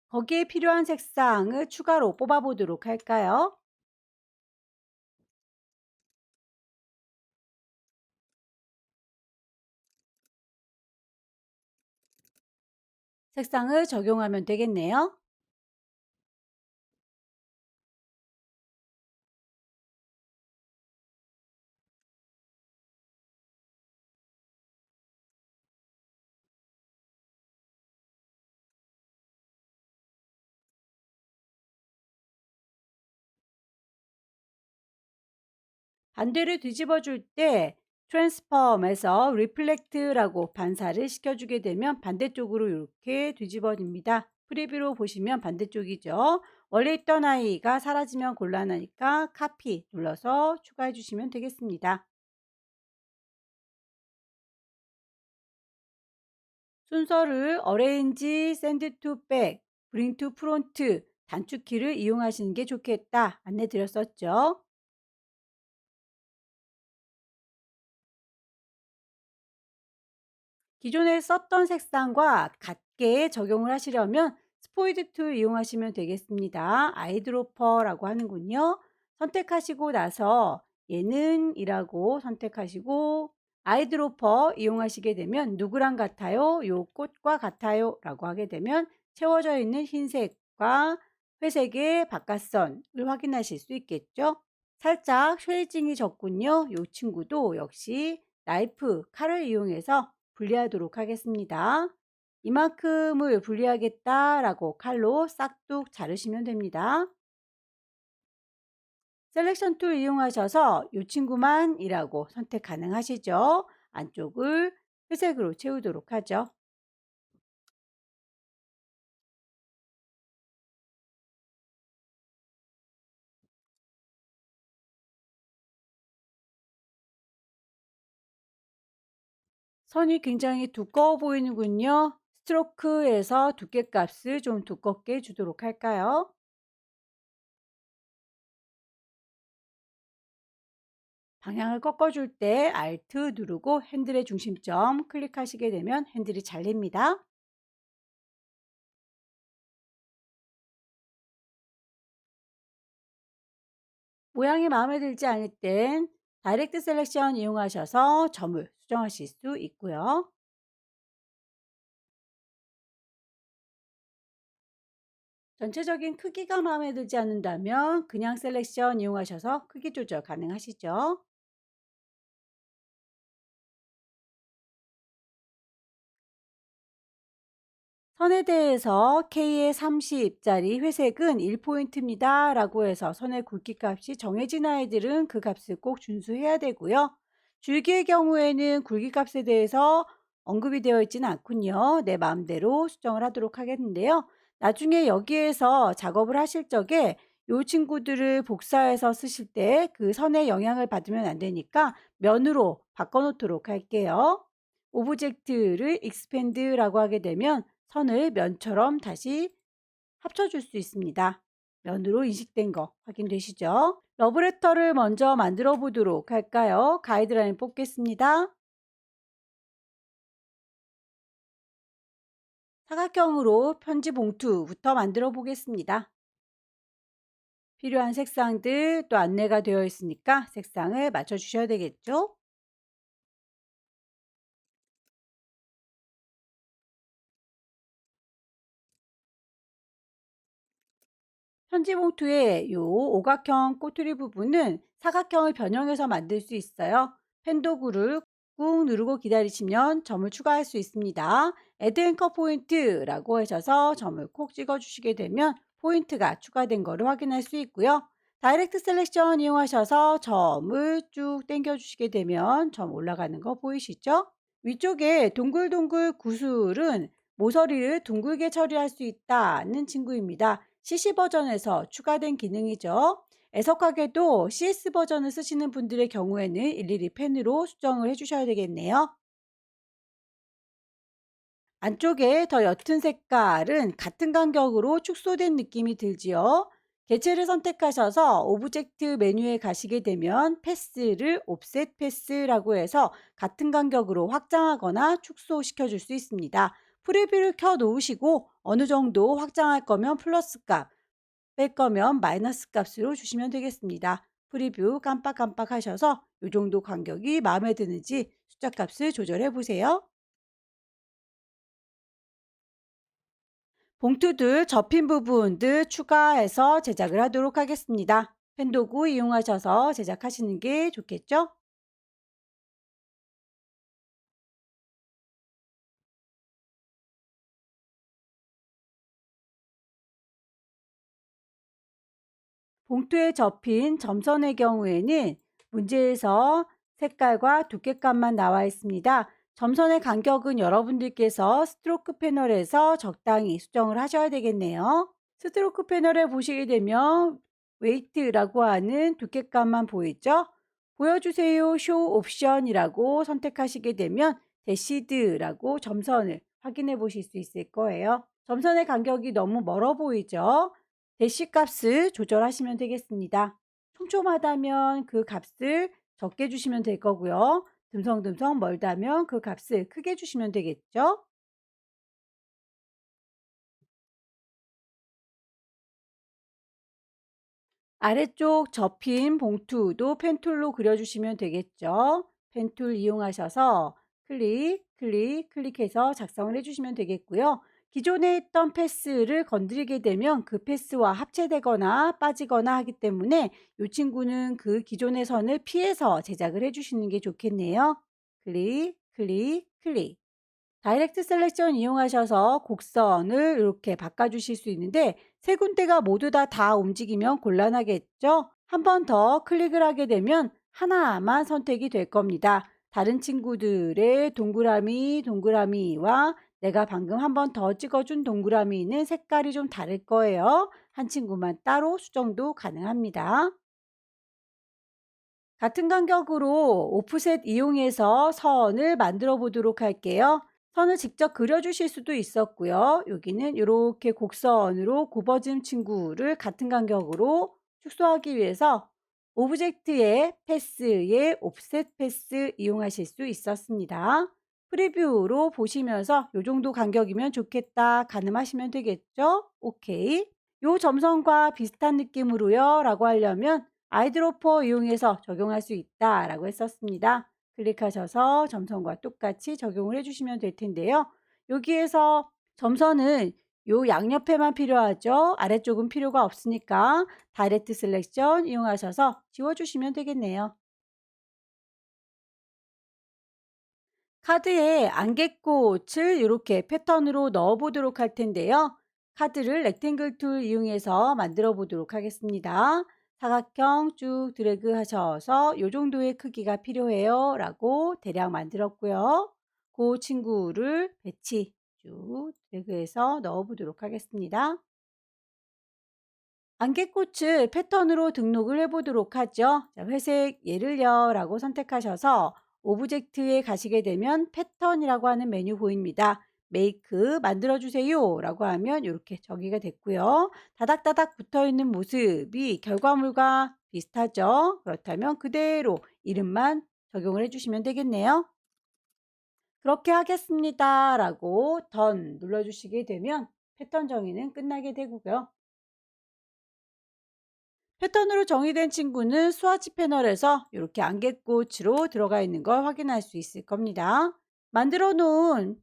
Speaker 1: 거기에 필요한 색상을 추가로 뽑아보도록 할까요? 색상을 적용하면 되겠네요. 반대를 뒤집어 줄 때 트랜스폼에서 리플렉트라고 반사를 시켜주게 되면 반대쪽으로 이렇게 뒤집어집니다. 프리뷰로 보시면 반대쪽이죠. 원래 있던 아이가 사라지면 곤란하니까 카피 눌러서 추가해 주시면 되겠습니다. 순서를 어레인지, 샌드 투 백, 브링 투 프론트 단축키를 이용하시는 게 좋겠다 안내 드렸었죠. 기존에 썼던 색상과 같게 적용을 하시려면 스포이드 툴 이용하시면 되겠습니다. 아이드로퍼라고 하는군요. 선택하시고 나서 얘는 이라고 선택하시고 아이드로퍼 이용하시게 되면 누구랑 같아요? 요 꽃과 같아요 라고 하게 되면 채워져 있는 흰색과 회색의 바깥선을 확인하실 수 있겠죠. 살짝 쉐이징이 적군요. 이 친구도 역시 나이프, 칼을 이용해서 분리하도록 하겠습니다. 이만큼을 분리하겠다라고 칼로 싹둑 자르시면 됩니다. 셀렉션 툴 이용하셔서 이 친구만이라고 선택 가능하시죠. 안쪽을 회색으로 채우도록 하죠. 선이 굉장히 두꺼워 보이는군요. 스트로크에서 두께값을 좀 두껍게 주도록 할까요? 방향을 꺾어줄 때 Alt 누르고 핸들의 중심점 클릭하시게 되면 핸들이 잘립니다. 모양이 마음에 들지 않을 땐 다이렉트 셀렉션 이용하셔서 점을 수정하실 수 있고요. 전체적인 크기가 마음에 들지 않는다면 그냥 셀렉션 이용하셔서 크기 조절 가능하시죠. 선에 대해서 K의 30짜리 회색은 1포인트입니다. 라고 해서 선의 굵기 값이 정해진 아이들은 그 값을 꼭 준수해야 되고요. 줄기의 경우에는 굵기 값에 대해서 언급이 되어 있지는 않군요. 내 마음대로 수정을 하도록 하겠는데요. 나중에 여기에서 작업을 하실 적에 이 친구들을 복사해서 쓰실 때 그 선에 영향을 받으면 안 되니까 면으로 바꿔놓도록 할게요. 오브젝트를 expand라고 하게 되면 선을 면처럼 다시 합쳐줄 수 있습니다. 면으로 인식된 거 확인되시죠? 러브레터를 먼저 만들어 보도록 할까요? 가이드라인 뽑겠습니다. 사각형으로 편지 봉투부터 만들어 보겠습니다. 필요한 색상들 또 안내가 되어 있으니까 색상을 맞춰 주셔야 되겠죠? 편지 봉투의 요 오각형 꼬투리 부분은 사각형을 변형해서 만들 수 있어요. 펜 도구를 꾹 누르고 기다리시면 점을 추가할 수 있습니다. Add Anchor Point라고 하셔서 점을 콕 찍어주시게 되면 포인트가 추가된 거를 확인할 수 있고요. 다이렉트 셀렉션 이용하셔서 점을 쭉 당겨주시게 되면 점 올라가는 거 보이시죠? 위쪽에 동글동글 구슬은 모서리를 둥글게 처리할 수 있다는 친구입니다. CC 버전에서 추가된 기능이죠. 애석하게도 CS 버전을 쓰시는 분들의 경우에는 일일이 펜으로 수정을 해주셔야 되겠네요. 안쪽에 더 옅은 색깔은 같은 간격으로 축소된 느낌이 들지요. 개체를 선택하셔서 오브젝트 메뉴에 가시게 되면 패스를 옵셋 패스라고 해서 같은 간격으로 확장하거나 축소시켜 줄 수 있습니다. 프리뷰를 켜 놓으시고 어느 정도 확장할 거면 플러스 값, 뺄 거면 마이너스 값으로 주시면 되겠습니다. 프리뷰 깜빡깜빡 하셔서 이 정도 간격이 마음에 드는지 숫자 값을 조절해 보세요. 봉투들 접힌 부분들 추가해서 제작을 하도록 하겠습니다. 펜도구 이용하셔서 제작하시는 게 좋겠죠? 봉투에 접힌 점선의 경우에는 문제에서 색깔과 두께감만 나와 있습니다. 점선의 간격은 여러분들께서 스트로크 패널에서 적당히 수정을 하셔야 되겠네요. 스트로크 패널에 보시게 되면 웨이트라고 하는 두께감만 보이죠? 보여주세요 쇼 옵션이라고 선택하시게 되면 대시드라고 점선을 확인해 보실 수 있을 거예요. 점선의 간격이 너무 멀어 보이죠? 대시 값을 조절하시면 되겠습니다. 촘촘하다면 그 값을 적게 주시면 될 거고요. 듬성듬성 멀다면 그 값을 크게 주시면 되겠죠? 아래쪽 접힌 봉투도 펜툴로 그려주시면 되겠죠. 펜툴 이용하셔서 클릭해서 작성을 해주시면 되겠고요. 기존에 있던 패스를 건드리게 되면 그 패스와 합체되거나 빠지거나 하기 때문에 이 친구는 그 기존의 선을 피해서 제작을 해주시는 게 좋겠네요. 클릭. 다이렉트 셀렉션 이용하셔서 곡선을 이렇게 바꿔주실 수 있는데 세 군데가 모두 다 움직이면 곤란하겠죠? 한 번 더 클릭을 하게 되면 하나만 선택이 될 겁니다. 다른 친구들의 동그라미와 내가 방금 한 번 더 찍어준 동그라미는 색깔이 좀 다를 거예요. 한 친구만 따로 수정도 가능합니다. 같은 간격으로 오프셋 이용해서 선을 만들어 보도록 할게요. 선을 직접 그려주실 수도 있었고요. 여기는 이렇게 곡선으로 굽어진 친구를 같은 간격으로 축소하기 위해서 오브젝트의 패스의 옵셋 패스 이용하실 수 있었습니다. 프리뷰로 보시면서 이 정도 간격이면 좋겠다 가늠하시면 되겠죠? 오케이. 요 점선과 비슷한 느낌으로요 라고 하려면 아이드로퍼 이용해서 적용할 수 있다라고 했었습니다. 클릭하셔서 점선과 똑같이 적용을 해주시면 될 텐데요. 여기에서 점선은 요 양옆에만 필요하죠. 아래쪽은 필요가 없으니까 다이렉트 셀렉션 이용하셔서 지워주시면 되겠네요. 카드에 안개꽃을 이렇게 패턴으로 넣어 보도록 할 텐데요. 카드를 렉탱글 툴 이용해서 만들어 보도록 하겠습니다. 사각형 쭉 드래그 하셔서 이 정도의 크기가 필요해요 라고 대략 만들었고요. 그 친구를 배치 쭉 드래그해서 넣어 보도록 하겠습니다. 안개꽃을 패턴으로 등록을 해 보도록 하죠. 자, 회색 얘를요 라고 선택하셔서 오브젝트에 가시게 되면 패턴이라고 하는 메뉴 보입니다. 메이크 만들어 주세요 라고 하면 이렇게 정의가 됐고요. 다닥다닥 붙어 있는 모습이 결과물과 비슷하죠. 그렇다면 그대로 이름만 적용을 해 주시면 되겠네요. 그렇게 하겠습니다 라고 던 눌러 주시게 되면 패턴 정의는 끝나게 되고요. 패턴으로 정의된 친구는 스와치 패널에서 이렇게 안개꽃으로 들어가 있는 걸 확인할 수 있을 겁니다. 만들어 놓은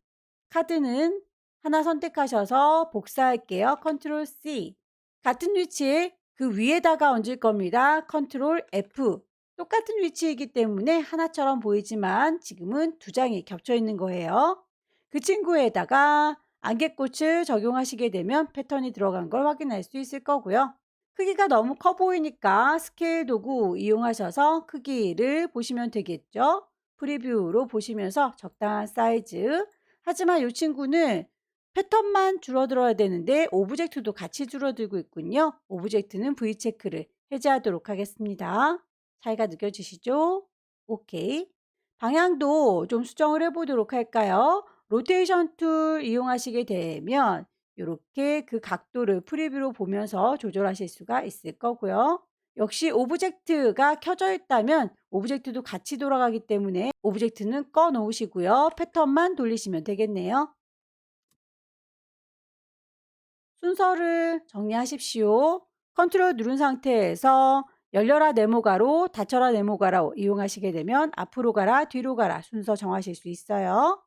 Speaker 1: 카드는 하나 선택하셔서 복사할게요. 컨트롤 C. 같은 위치에 그 위에다가 얹을 겁니다. 컨트롤 F. 똑같은 위치이기 때문에 하나처럼 보이지만 지금은 두 장이 겹쳐 있는 거예요. 그 친구에다가 안개꽃을 적용하시게 되면 패턴이 들어간 걸 확인할 수 있을 거고요. 크기가 너무 커 보이니까 스케일 도구 이용하셔서 크기를 보시면 되겠죠. 프리뷰로 보시면서 적당한 사이즈. 하지만 이 친구는 패턴만 줄어들어야 되는데 오브젝트도 같이 줄어들고 있군요. 오브젝트는 V체크를 해제하도록 하겠습니다. 차이가 느껴지시죠? 오케이. 방향도 좀 수정을 해보도록 할까요? 로테이션 툴 이용하시게 되면 이렇게 그 각도를 프리뷰로 보면서 조절하실 수가 있을 거고요. 역시 오브젝트가 켜져 있다면 오브젝트도 같이 돌아가기 때문에 오브젝트는 꺼 놓으시고요. 패턴만 돌리시면 되겠네요. 순서를 정리하십시오. 컨트롤 누른 상태에서 열려라 네모가로, 닫혀라 네모가로 이용하시게 되면 앞으로 가라, 뒤로 가라 순서 정하실 수 있어요.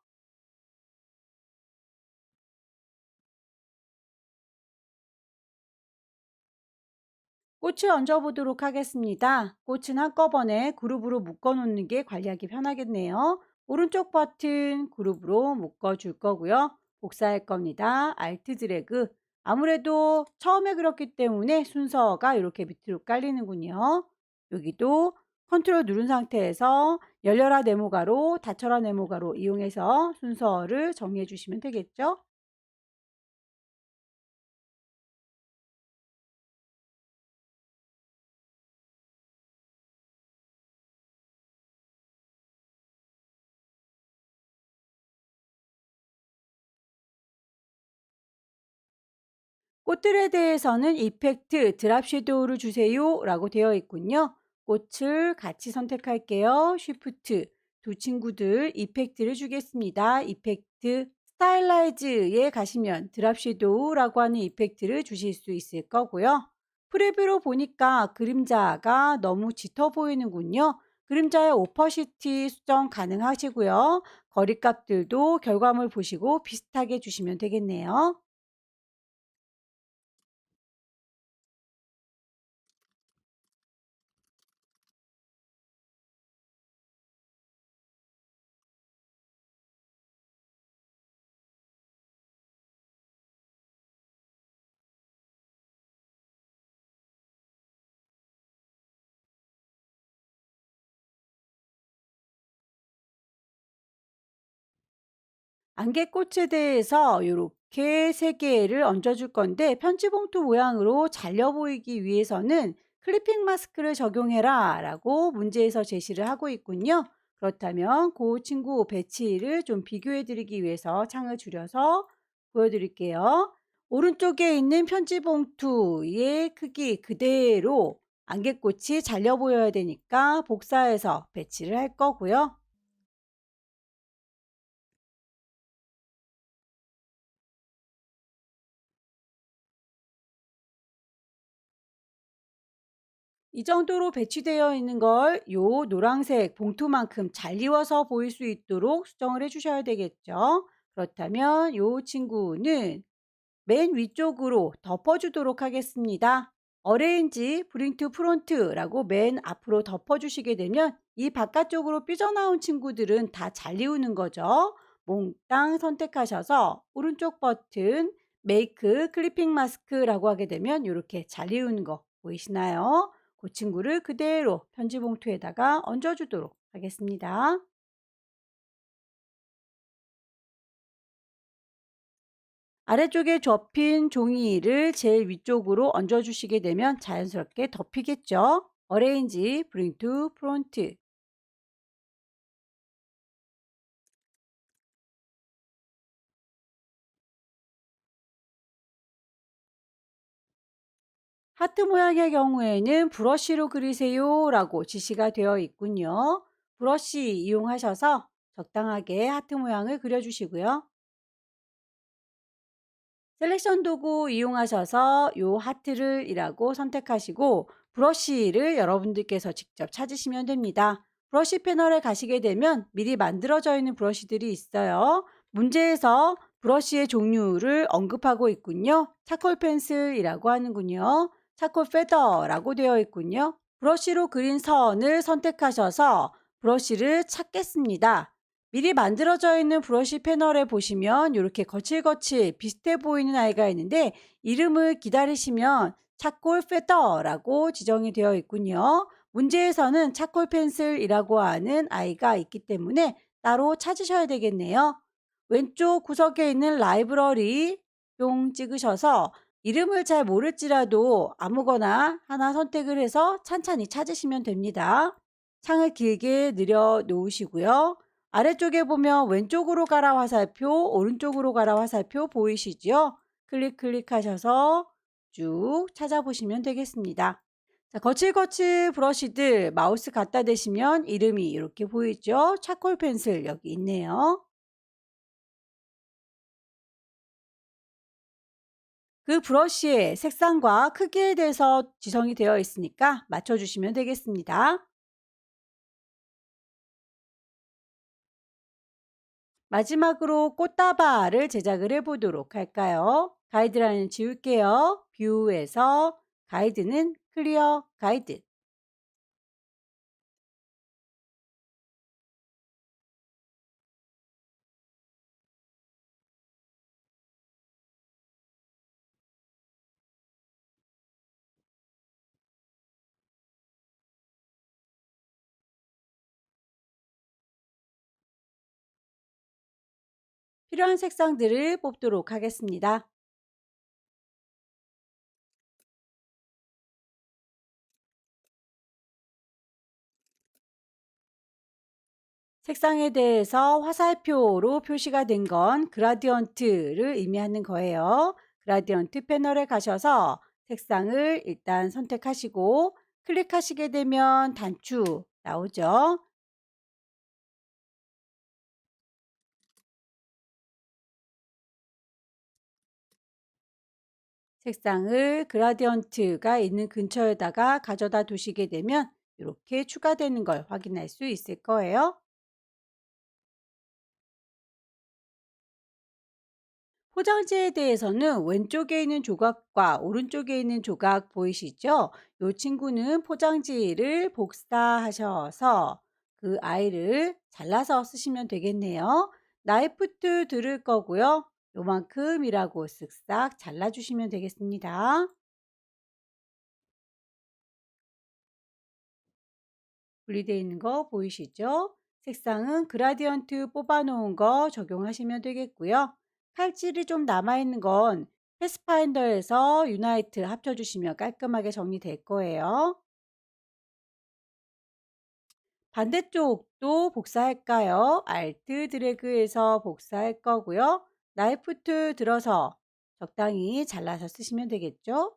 Speaker 1: 꽃을 얹어 보도록 하겠습니다. 꽃은 한꺼번에 그룹으로 묶어 놓는 게 관리하기 편하겠네요. 오른쪽 버튼 그룹으로 묶어 줄 거고요. 복사할 겁니다. Alt 드래그. 아무래도 처음에 그렇기 때문에 순서가 이렇게 밑으로 깔리는군요. 여기도 컨트롤 누른 상태에서 열려라 네모가로, 닫혀라 네모가로 이용해서 순서를 정리해 주시면 되겠죠. 꽃들에 대해서는 이펙트 드랍 섀도우를 주세요 라고 되어 있군요. 꽃을 같이 선택할게요. 쉬프트 두 친구들 이펙트를 주겠습니다. 이펙트 스타일라이즈에 가시면 드랍 섀도우라고 하는 이펙트를 주실 수 있을 거고요. 프리뷰로 보니까 그림자가 너무 짙어 보이는군요. 그림자의 오퍼시티 수정 가능하시고요. 거리값들도 결과물 보시고 비슷하게 주시면 되겠네요. 안개꽃에 대해서 이렇게 세 개를 얹어 줄 건데 편지 봉투 모양으로 잘려 보이기 위해서는 클리핑 마스크를 적용해라 라고 문제에서 제시를 하고 있군요. 그렇다면 그 친구 배치를 좀 비교해 드리기 위해서 창을 줄여서 보여드릴게요. 오른쪽에 있는 편지 봉투의 크기 그대로 안개꽃이 잘려 보여야 되니까 복사해서 배치를 할 거고요. 이 정도로 배치되어 있는 걸 요 노란색 봉투만큼 잘 이워서 보일 수 있도록 수정을 해 주셔야 되겠죠. 그렇다면 요 친구는 맨 위쪽으로 덮어주도록 하겠습니다. 어레인지 브링 투 프론트라고 맨 앞으로 덮어주시게 되면 이 바깥쪽으로 삐져나온 친구들은 다 잘 이우는 거죠. 몽땅 선택하셔서 오른쪽 버튼 메이크 클리핑 마스크라고 하게 되면 이렇게 잘 이우는 거 보이시나요? 그 친구를 그대로 편지 봉투에다가 얹어주도록 하겠습니다. 아래쪽에 접힌 종이를 제일 위쪽으로 얹어주시게 되면 자연스럽게 덮이겠죠. 어레인지 브링 투 프론트. 하트 모양의 경우에는 브러쉬로 그리세요 라고 지시가 되어 있군요. 브러쉬 이용하셔서 적당하게 하트 모양을 그려주시고요. 셀렉션 도구 이용하셔서 요 하트를 이라고 선택하시고 브러쉬를 여러분들께서 직접 찾으시면 됩니다. 브러쉬 패널에 가시게 되면 미리 만들어져 있는 브러쉬들이 있어요. 문제에서 브러쉬의 종류를 언급하고 있군요. 차콜 펜슬이라고 하는군요. 차콜 페더라고 되어 있군요. 브러쉬로 그린 선을 선택하셔서 브러쉬를 찾겠습니다. 미리 만들어져 있는 브러쉬 패널에 보시면 이렇게 거칠거칠 비슷해 보이는 아이가 있는데 이름을 기다리시면 차콜 페더라고 지정이 되어 있군요. 문제에서는 차콜 펜슬이라고 하는 아이가 있기 때문에 따로 찾으셔야 되겠네요. 왼쪽 구석에 있는 라이브러리 뿅 찍으셔서 이름을 잘 모를지라도 아무거나 하나 선택을 해서 찬찬히 찾으시면 됩니다. 창을 길게 늘려 놓으시고요. 아래쪽에 보면 왼쪽으로 가라 화살표, 오른쪽으로 가라 화살표 보이시죠? 클릭하셔서 쭉 찾아보시면 되겠습니다. 자, 거칠거칠 브러쉬들 마우스 갖다 대시면 이름이 이렇게 보이죠? 차콜 펜슬 여기 있네요. 그 브러쉬의 색상과 크기에 대해서 지정이 되어 있으니까 맞춰주시면 되겠습니다. 마지막으로 꽃다발을 제작을 해보도록 할까요? 가이드라인을 지울게요. 뷰에서 가이드는 클리어 가이드. 필요한 색상들을 뽑도록 하겠습니다. 색상에 대해서 화살표로 표시가 된 건 그라디언트를 의미하는 거예요. 그라디언트 패널에 가셔서 색상을 일단 선택하시고 클릭하시게 되면 단추 나오죠. 색상을 그라디언트가 있는 근처에다가 가져다 두시게 되면 이렇게 추가되는 걸 확인할 수 있을 거예요. 포장지에 대해서는 왼쪽에 있는 조각과 오른쪽에 있는 조각 보이시죠? 이 친구는 포장지를 복사하셔서 그 아이를 잘라서 쓰시면 되겠네요. 나이프 툴 들을 거고요. 요만큼이라고 쓱싹 잘라주시면 되겠습니다. 분리되어 있는 거 보이시죠? 색상은 그라디언트 뽑아 놓은 거 적용하시면 되겠고요. 칼질이 좀 남아있는 건 패스파인더에서 유나이트 합쳐주시면 깔끔하게 정리될 거예요. 반대쪽도 복사할까요? 알트 드래그해서 복사할 거고요. 나이프 툴 들어서 적당히 잘라서 쓰시면 되겠죠?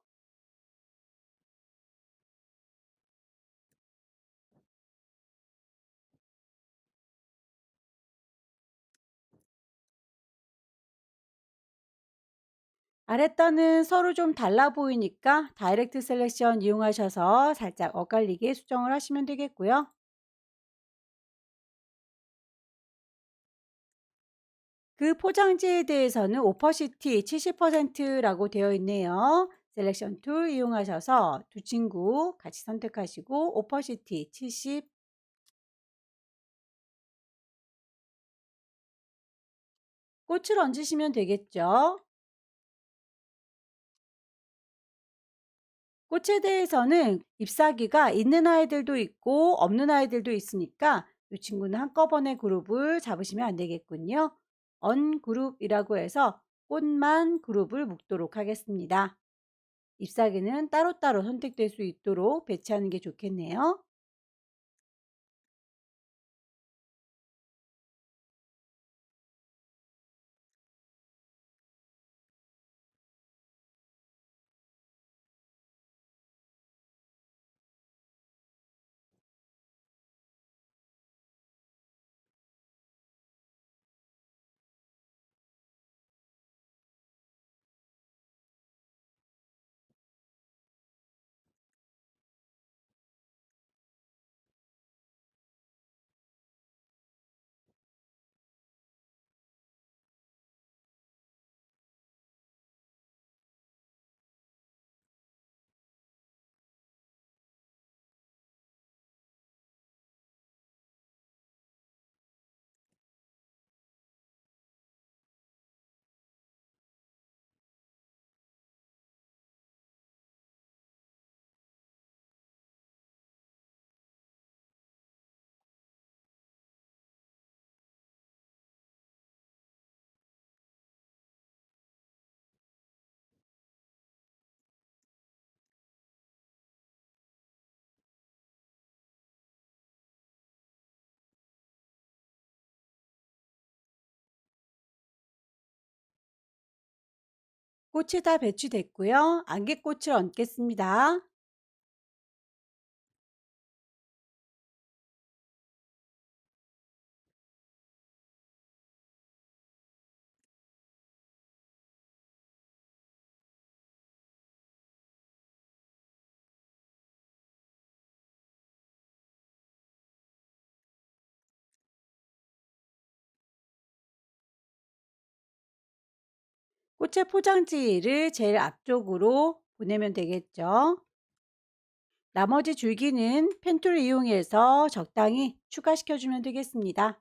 Speaker 1: 아랫단은 서로 좀 달라 보이니까 다이렉트 셀렉션 이용하셔서 살짝 엇갈리게 수정을 하시면 되겠고요. 그 포장지에 대해서는 오퍼시티 70%라고 되어 있네요. 셀렉션 툴 이용하셔서 두 친구 같이 선택하시고 오퍼시티 70. 꽃을 얹으시면 되겠죠. 꽃에 대해서는 잎사귀가 있는 아이들도 있고 없는 아이들도 있으니까 이 친구는 한꺼번에 그룹을 잡으시면 안 되겠군요. 언 그룹이라고 해서 꽃만 그룹을 묶도록 하겠습니다. 잎사귀는 따로따로 선택될 수 있도록 배치하는 게 좋겠네요. 꽃이 다 배치됐고요. 안개꽃을 얹겠습니다. 꽃의 포장지를 제일 앞쪽으로 보내면 되겠죠. 나머지 줄기는 펜툴을 이용해서 적당히 추가시켜주면 되겠습니다.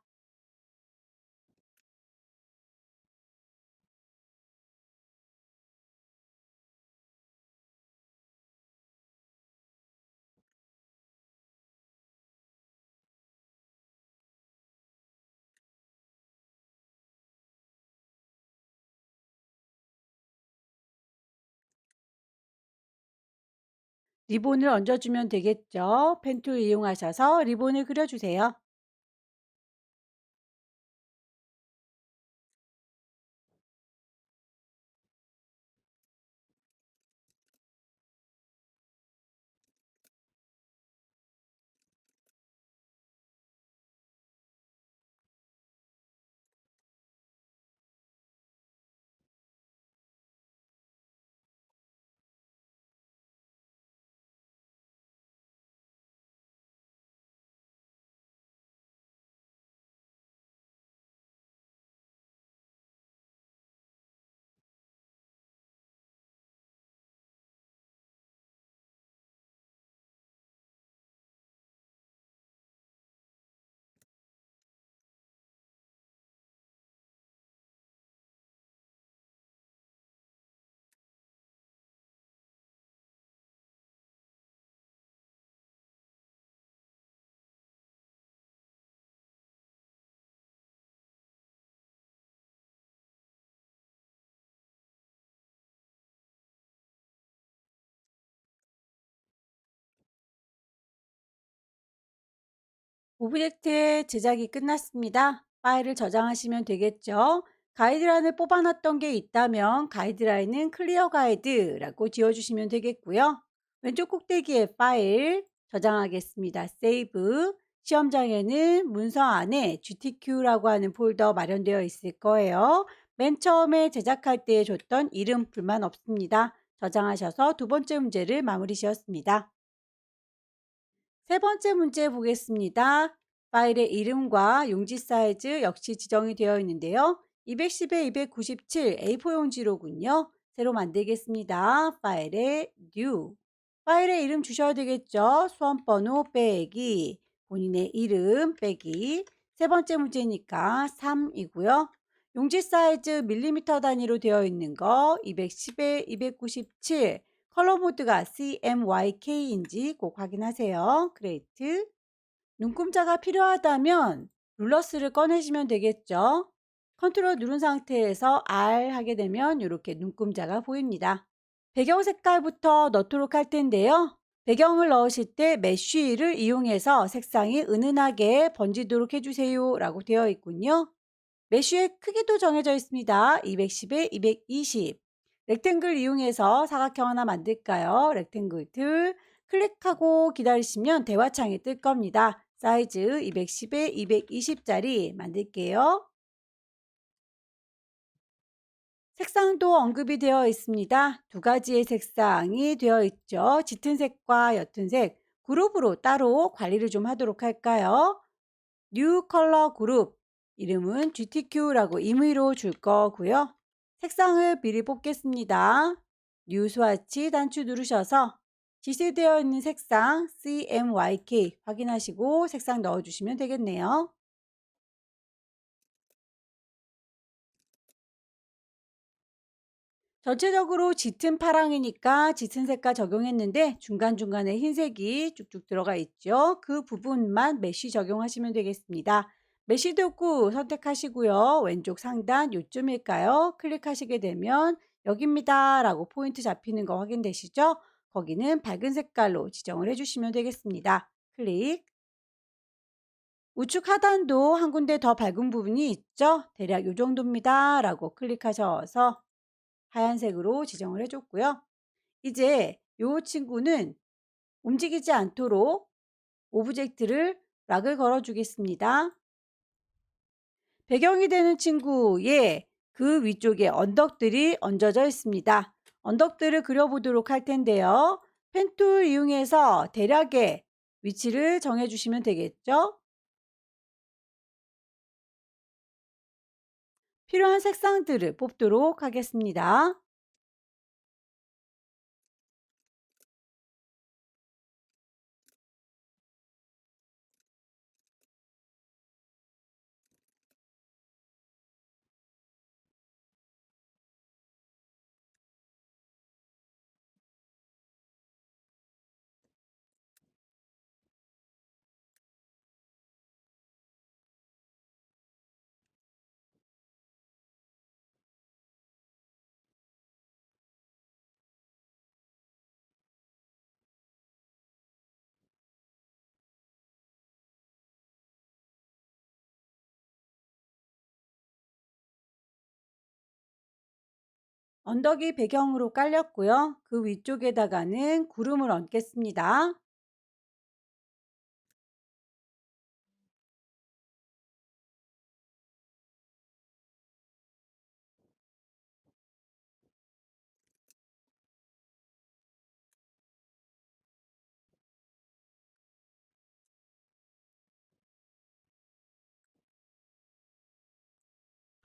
Speaker 1: 리본을 얹어주면 되겠죠. 펜툴 이용하셔서 리본을 그려주세요. 오브젝트의 제작이 끝났습니다. 파일을 저장하시면 되겠죠. 가이드라인을 뽑아놨던 게 있다면 가이드라인은 클리어 가이드라고 지워주시면 되겠고요. 왼쪽 꼭대기에 파일 저장하겠습니다. 세이브. 시험장에는 문서 안에 GTQ라고 하는 폴더 마련되어 있을 거예요. 맨 처음에 제작할 때 줬던 이름 불만 없습니다. 저장하셔서 두 번째 문제를 마무리 지었습니다. 세 번째 문제 보겠습니다. 파일의 이름과 용지 사이즈 역시 지정이 되어 있는데요. 210에 297 A4 용지로군요. 새로 만들겠습니다. 파일에 New. 파일의 이름 주셔야 되겠죠. 수험번호 빼기, 본인의 이름 빼기. 세 번째 문제니까 3이고요. 용지 사이즈 밀리미터 단위로 되어 있는 거 210에 297. 컬러 모드가 CMYK인지 꼭 확인하세요. 그레이트. 눈금자가 필요하다면 룰러스를 꺼내시면 되겠죠. 컨트롤 누른 상태에서 R 하게 되면 이렇게 눈금자가 보입니다. 배경 색깔부터 넣도록 할 텐데요. 배경을 넣으실 때 메쉬를 이용해서 색상이 은은하게 번지도록 해주세요 라고 되어 있군요. 메쉬의 크기도 정해져 있습니다. 210에 220. 렉탱글 이용해서 사각형 하나 만들까요? 렉탱글 툴 클릭하고 기다리시면 대화창이 뜰 겁니다. 사이즈 210에 220짜리 만들게요. 색상도 언급이 되어 있습니다. 두 가지의 색상이 되어 있죠. 짙은 색과 옅은 색 그룹으로 따로 관리를 좀 하도록 할까요? 뉴 컬러 그룹 이름은 GTQ라고 임의로 줄 거고요. 색상을 미리 뽑겠습니다. 뉴 스와치 단추 누르셔서 지시되어 있는 색상 CMYK 확인하시고 색상 넣어주시면 되겠네요. 전체적으로 짙은 파랑이니까 짙은 색깔 적용했는데 중간중간에 흰색이 쭉쭉 들어가 있죠. 그 부분만 메쉬 적용하시면 되겠습니다. 메쉬 도구 선택하시고요. 왼쪽 상단 요쯤일까요? 클릭하시게 되면 여기입니다 라고 포인트 잡히는 거 확인되시죠? 거기는 밝은 색깔로 지정을 해주시면 되겠습니다. 클릭. 우측 하단도 한 군데 더 밝은 부분이 있죠? 대략 이 정도입니다 라고 클릭하셔서 하얀색으로 지정을 해줬고요. 이제 이 친구는 움직이지 않도록 오브젝트를 락을 걸어주겠습니다. 배경이 되는 친구의 그 위쪽에 언덕들이 얹어져 있습니다. 언덕들을 그려보도록 할 텐데요. 펜툴 이용해서 대략의 위치를 정해주시면 되겠죠. 필요한 색상들을 뽑도록 하겠습니다. 언덕이 배경으로 깔렸고요. 그 위쪽에다가는 구름을 얹겠습니다.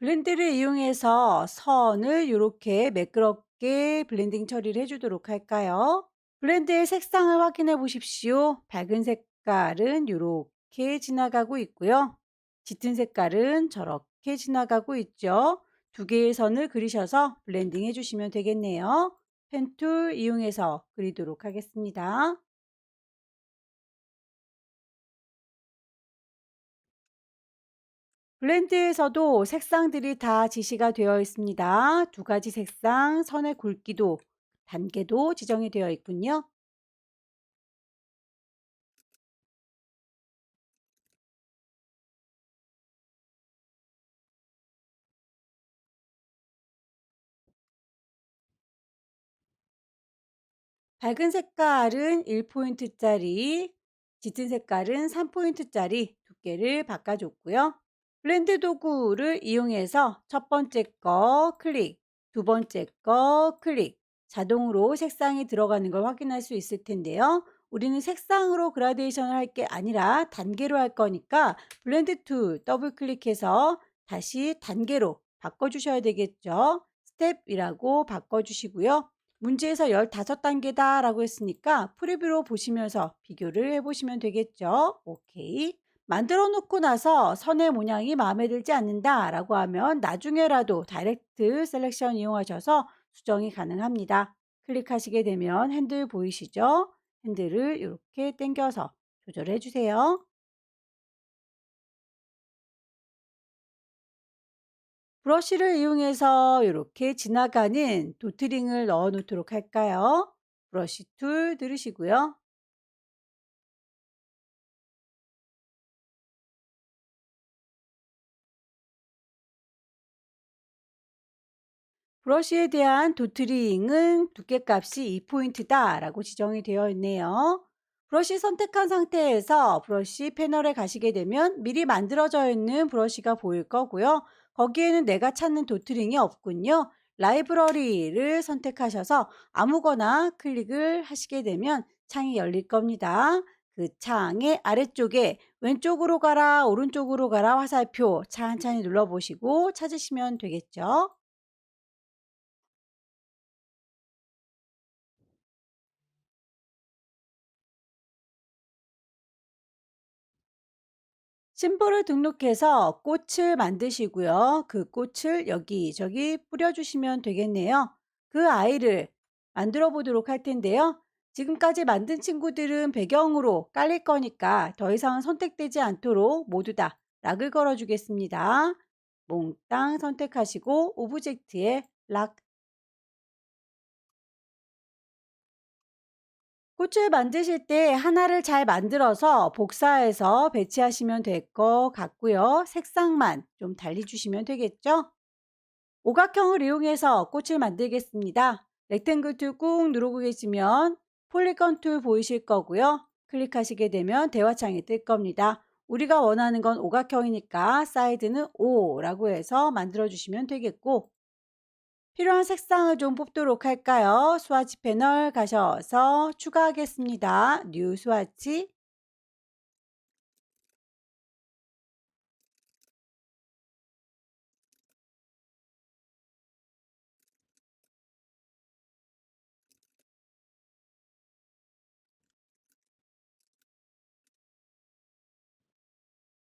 Speaker 1: 블렌드를 이용해서 선을 이렇게 매끄럽게 블렌딩 처리를 해주도록 할까요? 블렌드의 색상을 확인해 보십시오. 밝은 색깔은 이렇게 지나가고 있고요. 짙은 색깔은 저렇게 지나가고 있죠. 두 개의 선을 그리셔서 블렌딩 해주시면 되겠네요. 펜툴 이용해서 그리도록 하겠습니다. 블렌드에서도 색상들이 다 지시가 되어 있습니다. 두 가지 색상, 선의 굵기도, 단계도 지정이 되어 있군요. 밝은 색깔은 1포인트짜리, 짙은 색깔은 3포인트짜리 두께를 바꿔줬고요. 블렌드 도구를 이용해서 첫 번째 거 클릭, 두 번째 거 클릭, 자동으로 색상이 들어가는 걸 확인할 수 있을 텐데요. 우리는 색상으로 그라데이션을 할 게 아니라 단계로 할 거니까 블렌드 툴 더블 클릭해서 다시 단계로 바꿔주셔야 되겠죠. 스텝이라고 바꿔주시고요. 문제에서 15단계다 라고 했으니까 프리뷰로 보시면서 비교를 해보시면 되겠죠. 오케이. 만들어 놓고 나서 선의 모양이 마음에 들지 않는다 라고 하면 나중에라도 다이렉트 셀렉션 이용하셔서 수정이 가능합니다. 클릭하시게 되면 핸들 보이시죠? 핸들을 이렇게 당겨서 조절해 주세요. 브러쉬를 이용해서 이렇게 지나가는 도트링을 넣어 놓도록 할까요? 브러쉬 툴 누르시고요. 브러쉬에 대한 도트링은 두께값이 2포인트다 라고 지정이 되어 있네요. 브러쉬 선택한 상태에서 브러쉬 패널에 가시게 되면 미리 만들어져 있는 브러쉬가 보일 거고요. 거기에는 내가 찾는 도트링이 없군요. 라이브러리를 선택하셔서 아무거나 클릭을 하시게 되면 창이 열릴 겁니다. 그 창의 아래쪽에 왼쪽으로 가라, 오른쪽으로 가라 화살표 찬찬히 눌러보시고 찾으시면 되겠죠. 심볼을 등록해서 꽃을 만드시고요. 그 꽃을 여기저기 뿌려주시면 되겠네요. 그 아이를 만들어 보도록 할 텐데요. 지금까지 만든 친구들은 배경으로 깔릴 거니까 더 이상은 선택되지 않도록 모두 다 락을 걸어 주겠습니다. 몽땅 선택하시고 오브젝트에 락. 꽃을 만드실 때 하나를 잘 만들어서 복사해서 배치하시면 될 것 같고요. 색상만 좀 달리 주시면 되겠죠? 오각형을 이용해서 꽃을 만들겠습니다. 렉탱글 툴 꾹 누르고 계시면 폴리건 툴 보이실 거고요. 클릭하시게 되면 대화창이 뜰 겁니다. 우리가 원하는 건 오각형이니까 사이드는 5라고 해서 만들어 주시면 되겠고, 필요한 색상을 좀 뽑도록 할까요? 스와치 패널 가셔서 추가하겠습니다. 뉴 스와치.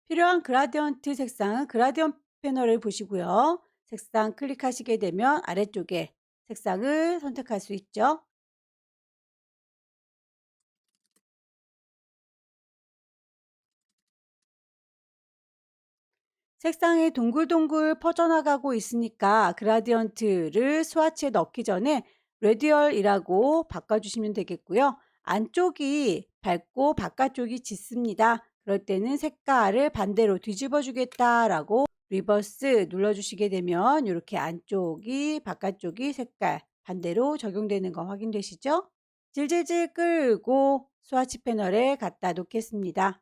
Speaker 1: 필요한 그라디언트 색상은 그라디언트 패널을 보시고요. 색상 클릭하시게 되면 아래쪽에 색상을 선택할 수 있죠. 색상이 동글동글 퍼져나가고 있으니까 그라디언트를 스와치에 넣기 전에 레디얼이라고 바꿔주시면 되겠고요. 안쪽이 밝고 바깥쪽이 짙습니다. 그럴 때는 색깔을 반대로 뒤집어 주겠다라고 리버스 눌러주시게 되면 이렇게 안쪽이 바깥쪽이 색깔 반대로 적용되는 거 확인되시죠? 질질질 끌고 스와치 패널에 갖다 놓겠습니다.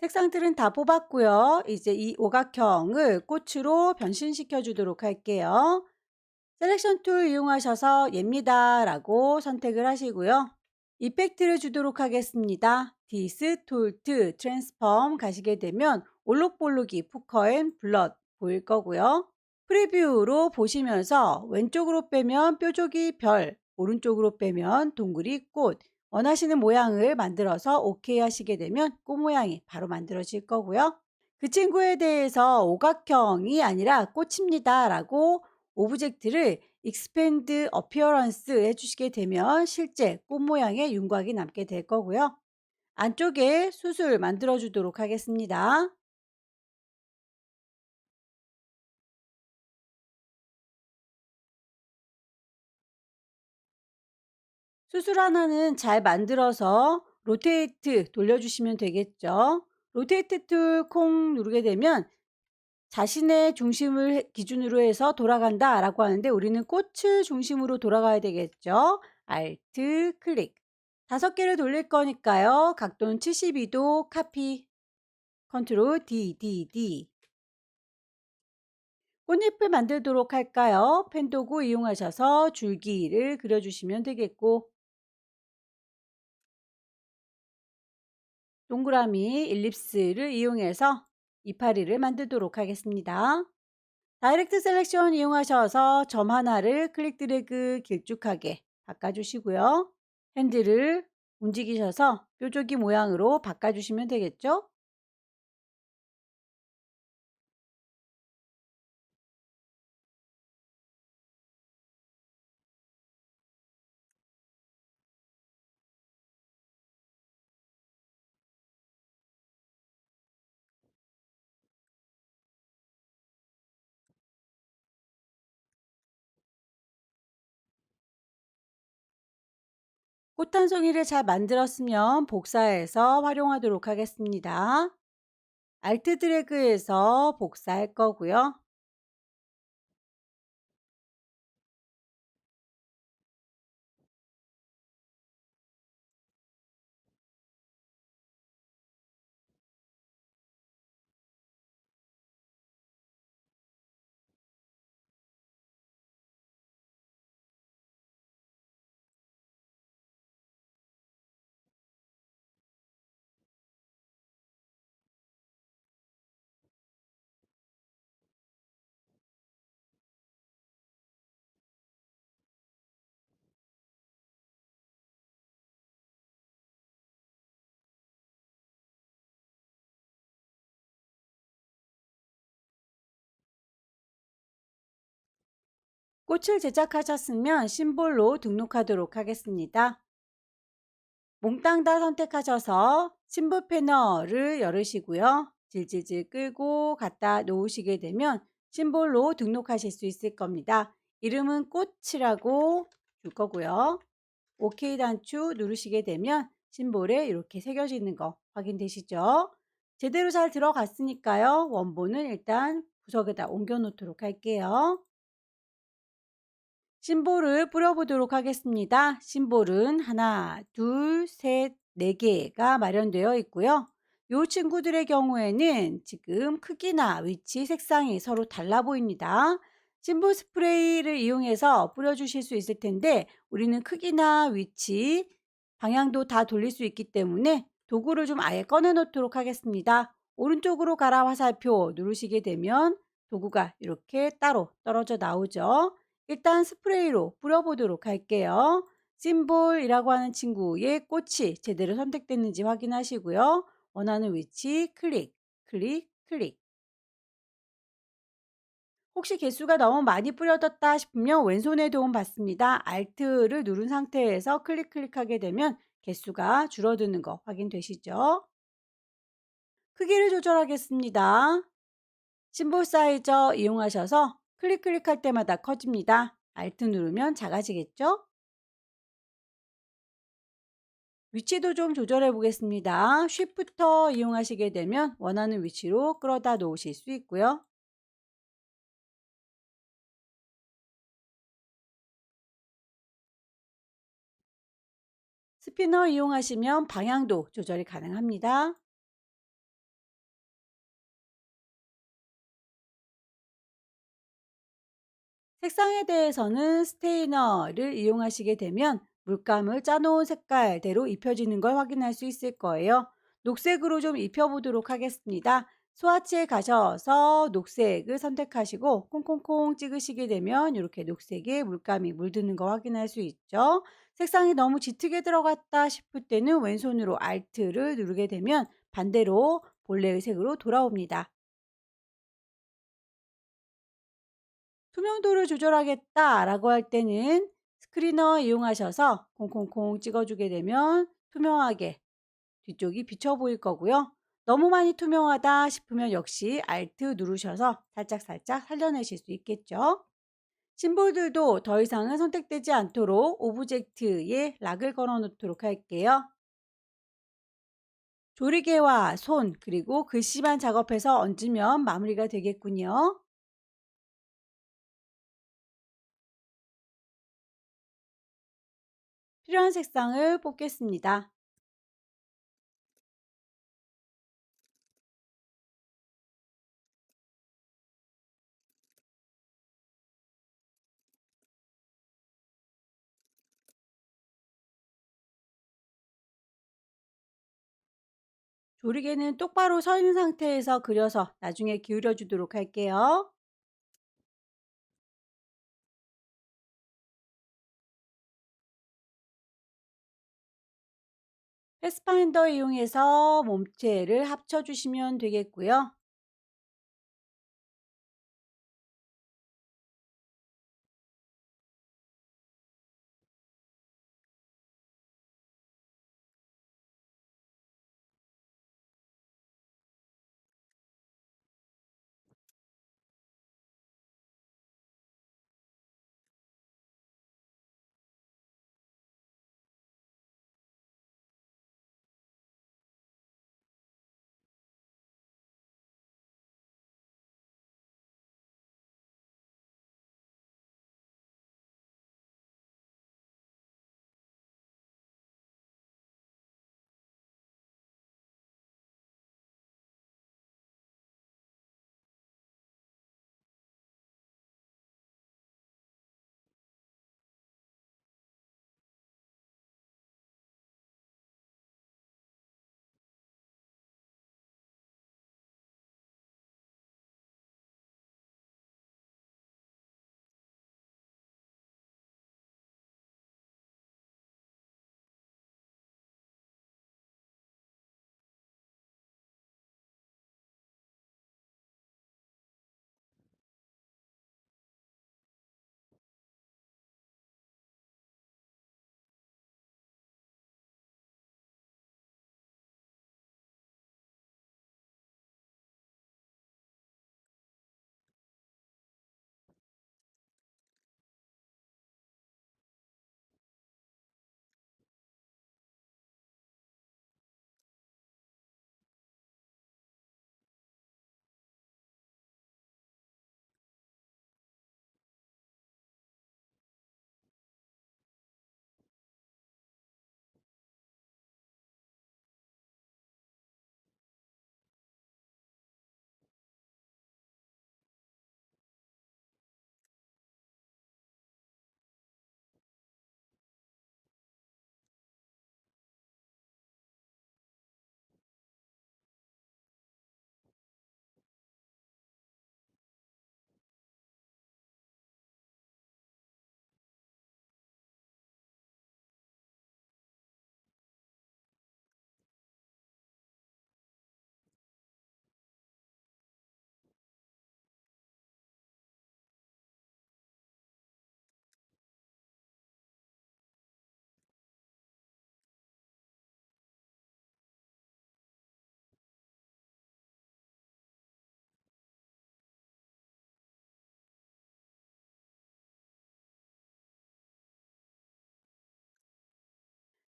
Speaker 1: 색상들은 다 뽑았고요. 이제 이 오각형을 꽃으로 변신시켜 주도록 할게요. 셀렉션 툴 이용하셔서 얘입니다 라고 선택을 하시고요. 이펙트를 주도록 하겠습니다. 디스톨트 트랜스폼 가시게 되면 올록볼록이 푸커앤 블럿 보일 거고요. 프리뷰로 보시면서 왼쪽으로 빼면 뾰족이 별, 오른쪽으로 빼면 동그리 꽃, 원하시는 모양을 만들어서 오케이 하시게 되면 꽃 모양이 바로 만들어질 거고요. 그 친구에 대해서 오각형이 아니라 꽃입니다 라고 오브젝트를 익스펜드 어피어런스 해주시게 되면 실제 꽃 모양의 윤곽이 남게 될 거고요. 안쪽에 숯을 만들어 주도록 하겠습니다. 수술 하나는 잘 만들어서 로테이트 돌려주시면 되겠죠. 로테이트 툴 콩 누르게 되면 자신의 중심을 기준으로 해서 돌아간다 라고 하는데 우리는 꽃을 중심으로 돌아가야 되겠죠. Alt 클릭. 5개를 돌릴 거니까요. 각도는 72도 카피. 컨트롤 D, D, D. 꽃잎을 만들도록 할까요? 펜 도구 이용하셔서 줄기를 그려주시면 되겠고, 동그라미 일립스를 이용해서 이파리를 만들도록 하겠습니다. 다이렉트 셀렉션 이용하셔서 점 하나를 클릭 드래그 길쭉하게 바꿔주시고요. 핸들을 움직이셔서 뾰족이 모양으로 바꿔주시면 되겠죠? 꽃 한 송이를 잘 만들었으면 복사해서 활용하도록 하겠습니다. 알트 드래그해서 복사할 거고요. 꽃을 제작하셨으면 심볼로 등록하도록 하겠습니다. 몽땅 다 선택하셔서 심볼 패널을 열으시고요. 질질질 끌고 갖다 놓으시게 되면 심볼로 등록하실 수 있을 겁니다. 이름은 꽃이라고 줄 거고요. OK 단추 누르시게 되면 심볼에 이렇게 새겨지는 거 확인되시죠? 제대로 잘 들어갔으니까요. 원본은 일단 구석에다 옮겨 놓도록 할게요. 심볼을 뿌려보도록 하겠습니다. 심볼은 하나, 둘, 셋, 네 개가 마련되어 있고요. 이 친구들의 경우에는 지금 크기나 위치, 색상이 서로 달라 보입니다. 심볼 스프레이를 이용해서 뿌려주실 수 있을 텐데 우리는 크기나 위치, 방향도 다 돌릴 수 있기 때문에 도구를 좀 아예 꺼내 놓도록 하겠습니다. 오른쪽으로 가라 화살표 누르시게 되면 도구가 이렇게 따로 떨어져 나오죠. 일단 스프레이로 뿌려보도록 할게요. 심볼이라고 하는 친구의 꽃이 제대로 선택됐는지 확인하시고요. 원하는 위치 클릭, 클릭, 클릭. 혹시 개수가 너무 많이 뿌려졌다 싶으면 왼손의 도움 받습니다. Alt를 누른 상태에서 클릭하게 되면 개수가 줄어드는 거 확인되시죠? 크기를 조절하겠습니다. 심볼 사이저 이용하셔서 클릭할 때마다 커집니다. Alt 누르면 작아지겠죠? 위치도 좀 조절해 보겠습니다. Shift 이용하시게 되면 원하는 위치로 끌어다 놓으실 수 있고요. 스피너 이용하시면 방향도 조절이 가능합니다. 색상에 대해서는 스테이너를 이용하시게 되면 물감을 짜놓은 색깔대로 입혀지는 걸 확인할 수 있을 거예요. 녹색으로 좀 입혀보도록 하겠습니다. 스와치에 가셔서 녹색을 선택하시고 콩콩콩 찍으시게 되면 이렇게 녹색에 물감이 물드는 거 확인할 수 있죠. 색상이 너무 짙게 들어갔다 싶을 때는 왼손으로 Alt를 누르게 되면 반대로 본래의 색으로 돌아옵니다. 투명도를 조절하겠다라고 할 때는 스크리너 이용하셔서 콩콩콩 찍어주게 되면 투명하게 뒤쪽이 비쳐 보일 거고요. 너무 많이 투명하다 싶으면 역시 Alt 누르셔서 살짝살짝 살려내실 수 있겠죠. 심볼들도 더 이상은 선택되지 않도록 오브젝트에 락을 걸어 놓도록 할게요. 조리개와 손 그리고 글씨만 작업해서 얹으면 마무리가 되겠군요. 필요한 색상을 뽑겠습니다. 조리개는 똑바로 서 있는 상태에서 그려서 나중에 기울여 주도록 할게요. 패스파인더 이용해서 몸체를 합쳐 주시면 되겠고요.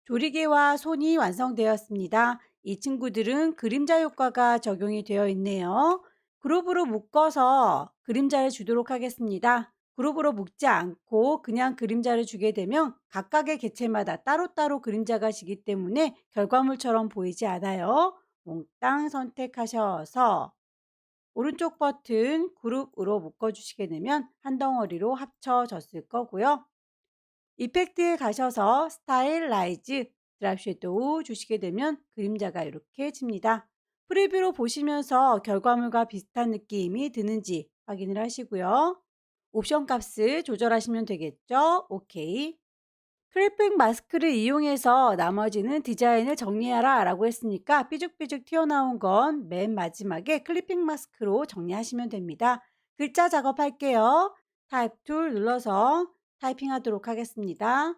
Speaker 1: 조리개와 손이 완성되었습니다. 이 친구들은 그림자 효과가 적용이 되어 있네요. 그룹으로 묶어서 그림자를 주도록 하겠습니다. 그룹으로 묶지 않고 그냥 그림자를 주게 되면 각각의 개체마다 따로따로 그림자가 지기 때문에 결과물처럼 보이지 않아요. 몽땅 선택하셔서 오른쪽 버튼 그룹으로 묶어주시게 되면 한 덩어리로 합쳐졌을 거고요. 이펙트에 가셔서 스타일 라이즈 드랍 섀도우 주시게 되면 그림자가 이렇게 집니다. 프리뷰로 보시면서 결과물과 비슷한 느낌이 드는지 확인을 하시고요. 옵션 값을 조절하시면 되겠죠. 오케이. 클리핑 마스크를 이용해서 나머지는 디자인을 정리하라 라고 했으니까 삐죽삐죽 튀어나온 건 맨 마지막에 클리핑 마스크로 정리하시면 됩니다. 글자 작업할게요. 타입 툴 눌러서 타이핑 하도록 하겠습니다.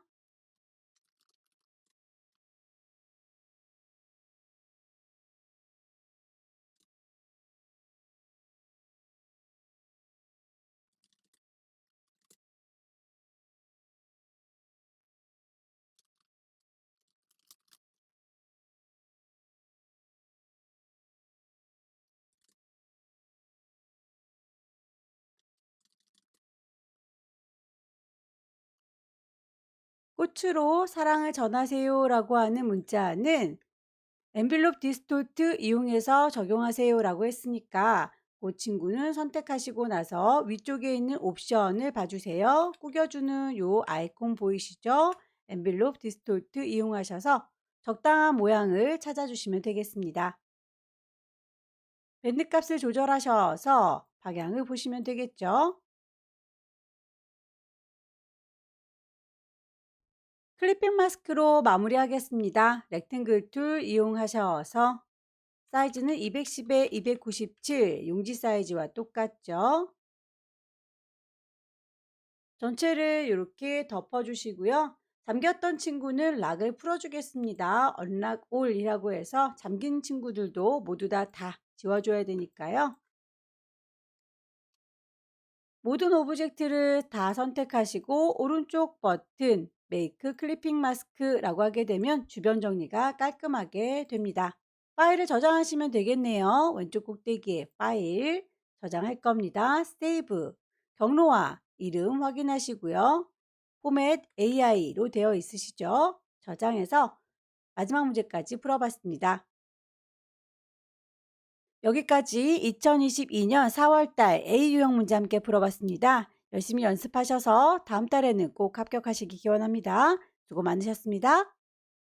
Speaker 1: 꽃으로 사랑을 전하세요 라고 하는 문자는 엔빌롭 디스톨트 이용해서 적용하세요 라고 했으니까 그 친구는 선택하시고 나서 위쪽에 있는 옵션을 봐주세요. 꾸겨주는 요 아이콘 보이시죠? 엔빌롭 디스톨트 이용하셔서 적당한 모양을 찾아주시면 되겠습니다. 밴드 값을 조절하셔서 방향을 보시면 되겠죠? 클리핑 마스크로 마무리하겠습니다. 렉탱글 툴 이용하셔서 사이즈는 210에 297 용지 사이즈와 똑같죠. 전체를 이렇게 덮어주시고요. 잠겼던 친구는 락을 풀어주겠습니다. 언락 올이라고 해서 잠긴 친구들도 모두 다 지워줘야 되니까요. 모든 오브젝트를 다 선택하시고 오른쪽 버튼 메이크 클리핑 마스크라고 하게 되면 주변 정리가 깔끔하게 됩니다. 파일을 저장하시면 되겠네요. 왼쪽 꼭대기에 파일 저장할 겁니다. 세이브 경로와 이름 확인하시고요. 포맷 AI로 되어 있으시죠? 저장해서 마지막 문제까지 풀어봤습니다. 여기까지 2022년 4월달 A 유형 문제 함께 풀어봤습니다. 열심히 연습하셔서 다음 달에는 꼭 합격하시기 기원합니다. 수고 많으셨습니다.